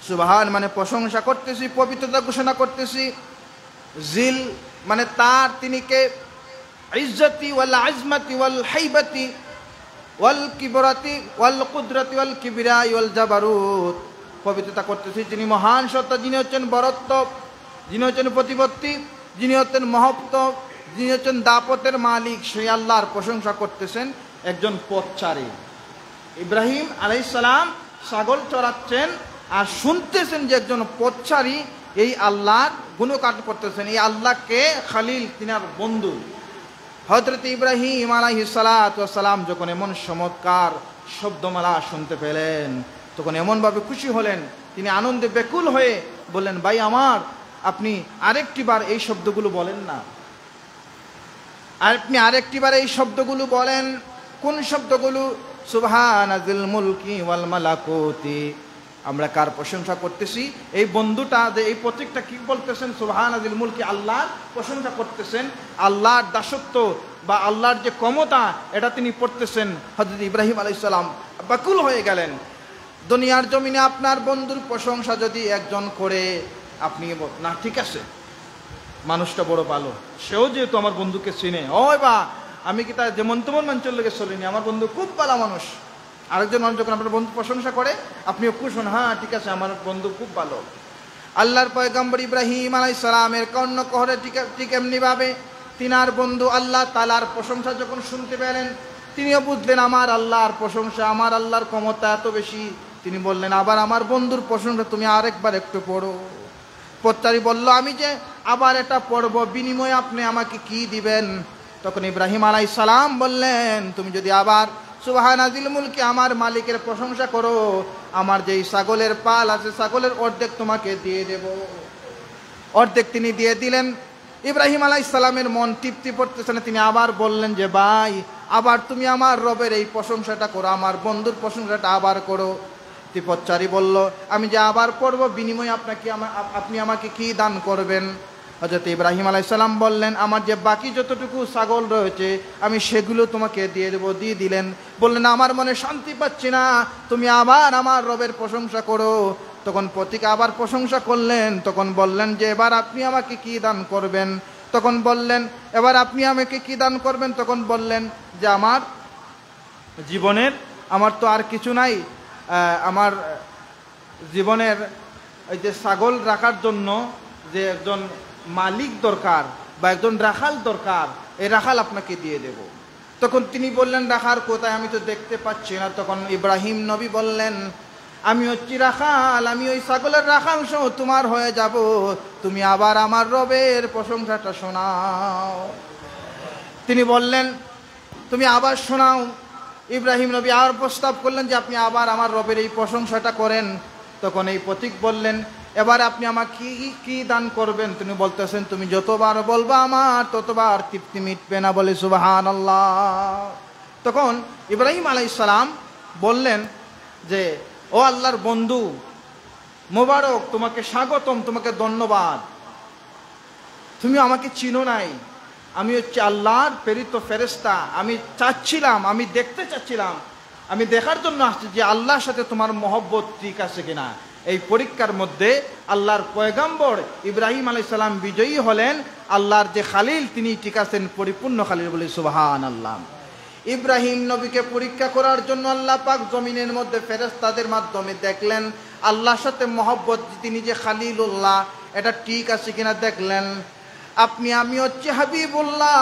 সুবহান মানে প্রশংসা করতেছি, পবিত্রতা ঘোষণা করতেছি। জিল মানে তার, তিনি কে? ইজ্জতি ওয়াল আজমতি ওয়াল হাইবাতি ওয়াল কিবরাতি ওয়াল কুদরতি ওয়াল কিবরিয়াই ওয়াল জাবারুত। পবিত্রতা করতেছি যিনি মহান সত্তা, যিনি হচ্ছেন বরত্ব, যিনি হচ্ছেন প্রতিপত্তি, যিনি হচ্ছেন মহত্ব, যিনি হচ্ছেন দাপতের মালিক, সেই আল্লাহর প্রশংসা করতেছেন একজন পথচারী। ইব্রাহিম আলাইহিস সালাম ছাগল চড়াচ্ছেন আর শুনতেছেন যে একজন পথচারী এই আল্লাহর গুণগান করতেছেন। এই আল্লাহকে খলিল, তিনার বন্ধু। হযরত ইব্রাহিম আলাইহিস সালাতু ওয়াস সালাম যখন এমন চমৎকার শব্দমালা শুনতে পেলেন, তখন এমনভাবে খুশি হলেন, তিনি আনন্দে ব্যাকুল হয়ে বললেন, ভাই আমার, আপনি আরেকটি বার এই শব্দগুলো বলেন না, আপনি আরেকটি বার এই শব্দগুলো বলেন। কোন শব্দগুলো? সুবহানাজিল মুলকি ওয়াল মালাকুতি। আমরা কার প্রশংসা করতেছি? এই বন্ধুটা, যে এই প্রতীকটা কি বলতেছেন? সুবহানাজিল মুলকি, আল্লাহর প্রশংসা করতেছেন, আল্লাহর দাসত্ব বা আল্লাহর যে ক্ষমতা, এটা তিনি পড়তেছেন। হযরত ইব্রাহিম আলাইহিস সালাম ব্যাকুল হয়ে গেলেন। দুনিয়ার জমিনে আপনার বন্ধুর প্রশংসা যদি একজন করে, আপনি না, ঠিক আছে, মানুষটা বড় ভালো, সেও যেহেতু আমার বন্ধুকে চিনে, ওই বা আমি কি তার যেমন তেমন মানুষের লোকে চলিনি, আমার বন্ধু খুব ভালো মানুষ, আরেকজন মানুষ যখন আপনার বন্ধু প্রশংসা করে আপনিও খুশ হন, হ্যাঁ ঠিক আছে আমার বন্ধু খুব ভালো। আল্লাহর পয়গম্বর ইব্রাহিম আলাইহিস সালামের কর্ণকহরে ঠিক এমনি ভাবে তিনার বন্ধু আল্লাহ তাআলার প্রশংসা যখন শুনতে পেলেন তিনিও বুঝলেন আমার আল্লাহর প্রশংসা, আমার আল্লাহর ক্ষমতা এত বেশি। তিনি বললেন আবার আমার বন্ধুর প্রশংসা তুমি আরেকবার একটু পড়ো। পথচারী বলল আমি যে আবার এটা পড়ব, বিনিময়ে আপনি আমাকে কি দিবেন? তখন ইব্রাহিম আলাইহিস সালাম বললেন তুমি যদি আবার সুবহানাজিল মুলকি আমার মালিকের প্রশংসা করো, আমার যেই ছাগলের পাল আছে ছাগলের অর্ধেক তোমাকে দিয়ে দেব। অর্ধেক তিনি দিয়ে দিলেন। ইব্রাহিম আলাইহিস সালামের মন তৃপ্তি পড়তেছে না, তিনি আবার বললেন যে ভাই আবার তুমি আমার রবের এই প্রশংসাটা করো, আমার বন্ধুর প্রশংসাটা আবার করো। পথচারী বলল আমি যে আবার পড়ব, বিনিময়ে আপনি আমাকে কি দান করবেন? হযরত ইব্রাহিম আলাইহিস সালাম বললেন আমার যে বাকি যতটুকু ছাগল রয়েছে আমি সেগুলো তোমাকে দিয়ে দেবো। দিয়ে দিলেন। বললেন আমার মনে শান্তি পাচ্ছি না, তুমি আবার আমার রবের প্রশংসা করো। তখন পথিক আবার প্রশংসা করলেন। তখন বললেন যে এবার আপনি আমাকে কি দান করবেন? তখন বললেন এবার আপনি আমাকে কি দান করবেন? তখন বললেন যে আমার জীবনের আমার তো আর কিছু নাই, আমার জীবনের এই যে ছাগল রাখার জন্য যে একজন মালিক দরকার বা একজন রাখাল দরকার, এই রাখাল আপনাকে দিয়ে দেব। তখন তিনি বললেন রাখার কোথায়, আমি তো দেখতে পাচ্ছি না। তখন ইব্রাহিম নবী বললেন আমি হচ্ছি রাখাল, আমি ওই ছাগলের রাখাল সহ তোমার হয়ে যাব, তুমি আবার আমার রবের প্রশংসাটা শোনাও। তিনি বললেন তুমি আবার শোনাও। ইব্রাহিম নবী আর প্রস্তাব করলেন যে আপনি আবার আমার রবের এই প্রশংসাটা করেন। তখন এই পথিক বললেন এবার আপনি আমাকে কি দান করবেন? তিনি বলতেছেন তুমি যতবার বলবা আমার ততবার তৃপ্তি মিটবে না, বলে সুবহানাল্লাহ। তখন ইব্রাহিম আলাইহিস সালাম বললেন যে ও আল্লাহর বন্ধু মোবারক, তোমাকে স্বাগতম, তোমাকে ধন্যবাদ। তুমি আমাকে চিনো নাই, আমি হচ্ছে আল্লাহর প্রেরিত ফেরেশতা। আমি চাচ্ছিলাম, আমি দেখতে চাচ্ছিলাম, আমি দেখার জন্য আসছি যে আল্লাহর সাথে তোমার মহব্বত ঠিক আছে কিনা। এই পরীক্ষার মধ্যে আল্লাহর পয়গম্বর ইব্রাহিম আলাইহিস সালাম বিজয়ী হলেন। আল্লাহর যে খালিল তিনি ঠিক আছেন, পরিপূর্ণ খালিল, বলে সুবহানাল্লাহ। ইব্রাহিম নবীকে পরীক্ষা করার জন্য আল্লাহ পাক জমিনের মধ্যে ফেরেশতাদের মাধ্যমে দেখলেন আল্লাহর সাথে মহব্বত, তিনি যে খালিলুল্লাহ এটা ঠিক আছে কিনা দেখলেন। আমি হচ্ছে হাবিবুল্লাহ,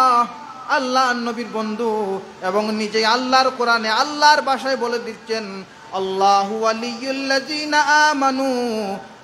আল্লাহ নবীর বন্ধু, এবং নিজে আল্লাহর কোরআনে আল্লাহর ভাষায় বলে দিচ্ছেন আল্লাহু ওয়ালিয়ুল্লাযিনা আমানু,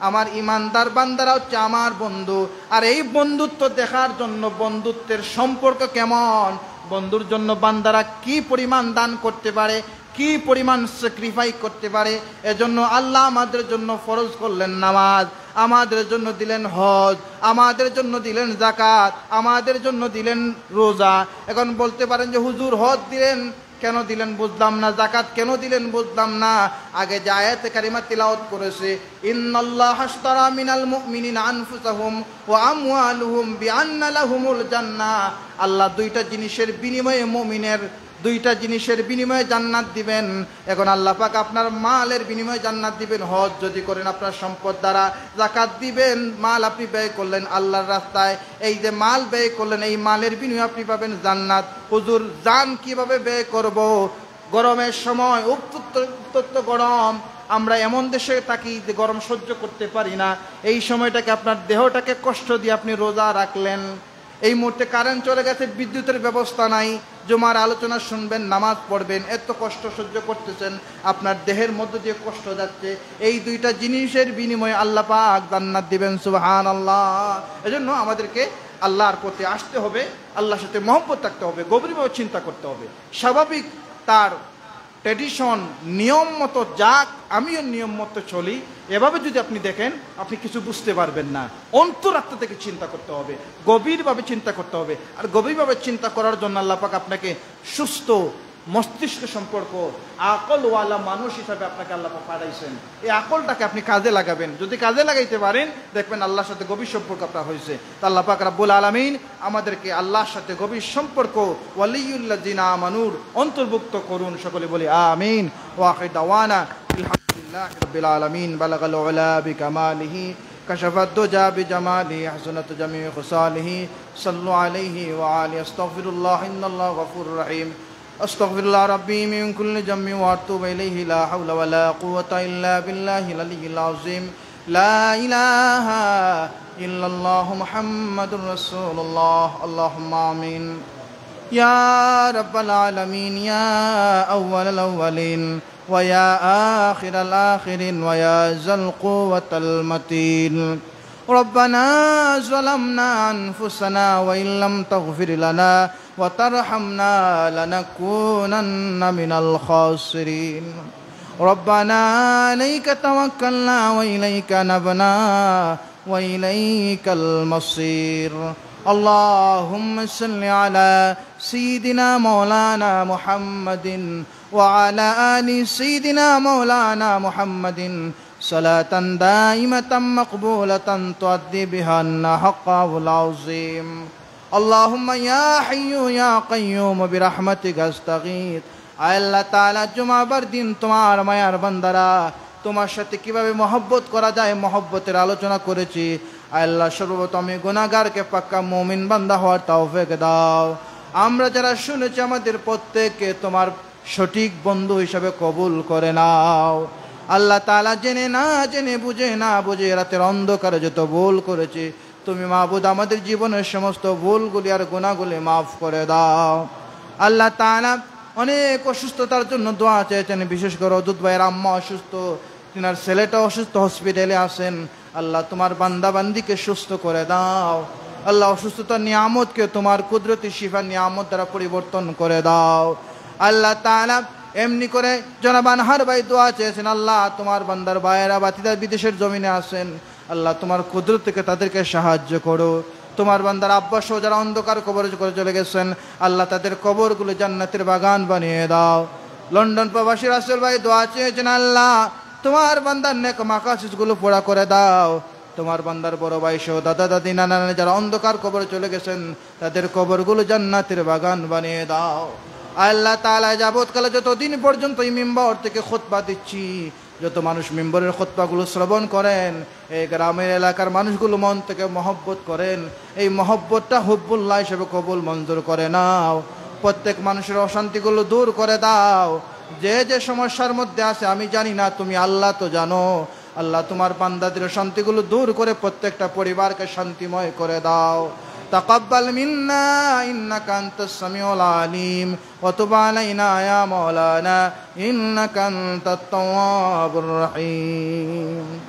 আমার ইমানদার বান্দারা হচ্ছে আমার বন্ধু। আর এই বন্ধুত্ব দেখার জন্য, বন্ধুত্বের সম্পর্ক কেমন, বন্ধুর জন্য বান্দারা কি পরিমাণ দান করতে পারে, কি পরিমাণ স্যাক্রিফাইস করতে পারে, এজন্য আল্লাহ আমাদের জন্য ফরজ করলেন নামাজ, আমাদের জন্য দিলেন হজ, আমাদের জন্য দিলেন যাকাত, আমাদের জন্য দিলেন রোজা। এখন বলতে পারেন যে হুজুর হজ দিলেন কেন দিলেন বুঝলাম না, যাকাত কেন দিলেন বুঝলাম না। আগে যে আয়াতে কারিমা তিলাওয়াত করেছে ইন্নাল্লাহা আশতারা মিনাল মুমিনিনা আনফুসাহুম ওয়া আমওয়ালুহুম বিআন্না লাহুমুল জান্নাহ, আল্লাহ দুইটা জিনিসের বিনিময়ে মুমিনের দুইটা জিনিসের বিনিময়ে জান্নাত দিবেন। এখন আল্লাহ পাক আপনার মালের বিনিময়ে জান্নাত দিবেন হজ যদি করেন, আপনার সম্পদ দ্বারা যাকাত দিবেন, মাল আপনি ব্যয় করলেন আল্লাহর রাস্তায়, এই যে মাল ব্যয় করলেন এই মালের বিনিময়ে আপনি পাবেন জান্নাত। হুজুর জান কিভাবে ব্যয় করব? গরমের সময় উত্তপ্ত গরম, আমরা এমন দেশে থাকি যে গরম সহ্য করতে পারি না, এই সময়টাকে আপনার দেহটাকে কষ্ট দিয়ে আপনি রোজা রাখলেন। এই মুহূর্তে কারেন্ট চলে গেছে, বিদ্যুতের ব্যবস্থা নাই, জুমার আলোচনা শুনবেন, নামাজ পড়বেন, এত কষ্ট সহ্য করতেছেন, আপনার দেহের মধ্য দিয়ে কষ্ট যাচ্ছে, এই দুইটা জিনিসের বিনিময়ে আল্লাহ পাক জান্নাত দিবেন। সুবহানাল্লাহ। এজন্য আমাদেরকে আল্লাহর পথে আসতে হবে, আল্লাহর সাথে মহব্বত রাখতে হবে, গভীরভাবে চিন্তা করতে হবে। স্বাভাবিক তার ট্র্যাডিশন নিয়ম মতো যাক, আমিও নিয়ম মতো চলি, এভাবে যদি আপনি দেখেন আপনি কিছু বুঝতে পারবেন না। অন্তরাত্মা থেকে চিন্তা করতে হবে, গভীরভাবে চিন্তা করতে হবে। আর গভীরভাবে চিন্তা করার জন্য আল্লাহ পাক আপনাকে সুস্থ মস্তিষ্ক সম্পর্ক আকলওয়ালা মানুষ হিসাবে আপনাকে আল্লাহ পাক পাঠাইছেন। এই আকলটাকে আপনি কাজে লাগাবেন, যদি কাজে লাগাইতে পারেন দেখবেন আল্লাহর সাথে গভীর সম্পর্ক আপনার হয়েছে। তা আল্লাহ পাক রব্বুল আলামিন আমাদেরকে আল্লাহর সাথে গভীর সম্পর্ক ওয়ালিয়ুল্লাযিনা আমানুর অন্তর্ভুক্ত করুন। সকলে বলি আমিন। ওয়া আখির দাওয়ানা আলহামদুলিল্লাহি রাব্বিল আলামিন। বালাগাল উলা বিকামালিহি কাশাফাদ দুজা বিজামালিহি হাসানাত জামিউ খুসালিহি সাল্লু আলাইহি ওয়া আলিহি আস্তাগফিরুল্লাহ ইন্নাল্লাহু গফুরুর রহিম। আস্তাগফিরুল্লাহ রাব্বি মিন কুল্লি জামমি ওয়া আতুবু ইলাইহি লা হাওলা ওয়া লা কুওয়াতা ইল্লা বিল্লাহিল আলিয়্যিল আযীম লা ইলাহা ইল্লাল্লাহু মুহাম্মাদুর রাসূলুল্লাহ আল্লাহুম্মা আমিন ইয়া রাব্বাল আলামিন ইয়া আউওয়ালাল আউওয়ালিন ওয়া ইয়া আখিরাল আখিরিন ওয়া ইয়া যাল কুওয়াতাল মাতিন ربنا ظلمنا أنفسنا وإن لم تغفر لنا وترحمنا لنكونن من الخاسرين ربنا عليك توكلنا وإليك نبنا وإليك المصير اللهم صل على سيدنا مولانا محمد وعلى آل سيدنا مولانا محمد صلاة دائمة مقبولة تؤدي بها الحق العظيم اللهم يا حي يا قيوم برحمتك استغيث আল্লাহ তাআলা জুমাবার দিন তোমার মায়ার বান্দারা তোমার সাথে কিভাবে মহব্বত করা যায় মহব্বতের আলোচনা করেছি আল্লাহ সর্বপ্রথম আমি গুনাহগারকে পাক্কা মুমিন বান্দা হওয়ার তৌফিক দাও আমরা যারা শুনেছি আমাদের প্রত্যেককে তোমার সঠিক বন্ধু হিসেবে কবুল করে নাও আল্লাহ তাআলা জেনে না জেনে বুঝে না বুঝে রাতের অন্ধকারে যত ভুল করেছি তুমি মাবুদ আমাদের জীবনের সমস্ত ভুলগুলি আর গুনাহগুলি মাফ করে দাও আল্লাহ তাআলা অনেক অসুস্থতার জন্য দোয়া চেয়েছেন বিশেষ করে অদূত ভাইয়ের আম্মা অসুস্থ তিনার ছেলেটা অসুস্থ হসপিটালে আছেন আল্লাহ তোমার বান্দা বান্দিকে সুস্থ করে দাও আল্লাহ অসুস্থতার নিয়ামতকে তোমার কুদরতি শিফার নিয়ামত দ্বারা পরিবর্তন করে দাও আল্লাহ তাআলা এমনি করে জনাব আনহার ভাই দোয়া চেয়েছেন আল্লাহ তোমার বান্দার ভাইয়েরা বাতিদা বিদেশের জমিনে আছেন আল্লাহ তোমার কুদরত থেকে তাদেরকে সাহায্য করো তোমার বান্দার আব্বা সহ যারা অন্ধকার কবরে করে চলে গেছেন আল্লাহ তাদের কবরগুলো জান্নাতের বাগান বানিয়ে দাও লন্ডন প্রবাসী রাসেল ভাই দোয়া চেয়েছেন আল্লাহ তোমার বান্দার নেক মাকাসিসগুলো পুরা করে দাও তোমার বান্দার বড় ভাই সহ দাদা দাদি নানা নানি যারা অন্ধকার কবরে চলে গেছেন তাদের কবরগুলো জান্নাতের বাগান বানিয়ে দাও আল্লাহ তাআলা যাবৎকালে যতদিন পর্যন্ত এই মিম্বর থেকে খুতবা দিচ্ছি যত মানুষ মিম্বরের খুতবাগুলো শ্রবণ করেন এই গ্রামের এলাকার মানুষগুলো মন থেকে মহব্বত করেন এই মহব্বতটা হুব্বুল্লাহ হিসেবে কবুল মঞ্জুর করে নাও প্রত্যেক মানুষের অশান্তিগুলো দূর করে দাও যে যে সমস্যার মধ্যে আছে আমি জানি না তুমি আল্লাহ তো জানো আল্লাহ তোমার বান্দাদের শান্তিগুলো দূর করে প্রত্যেকটা পরিবারকে শান্তিময় করে দাও تقبل منا إنك أنت السميع العليم وتب علينا يا مولانا إنك أنت التواب الرحيم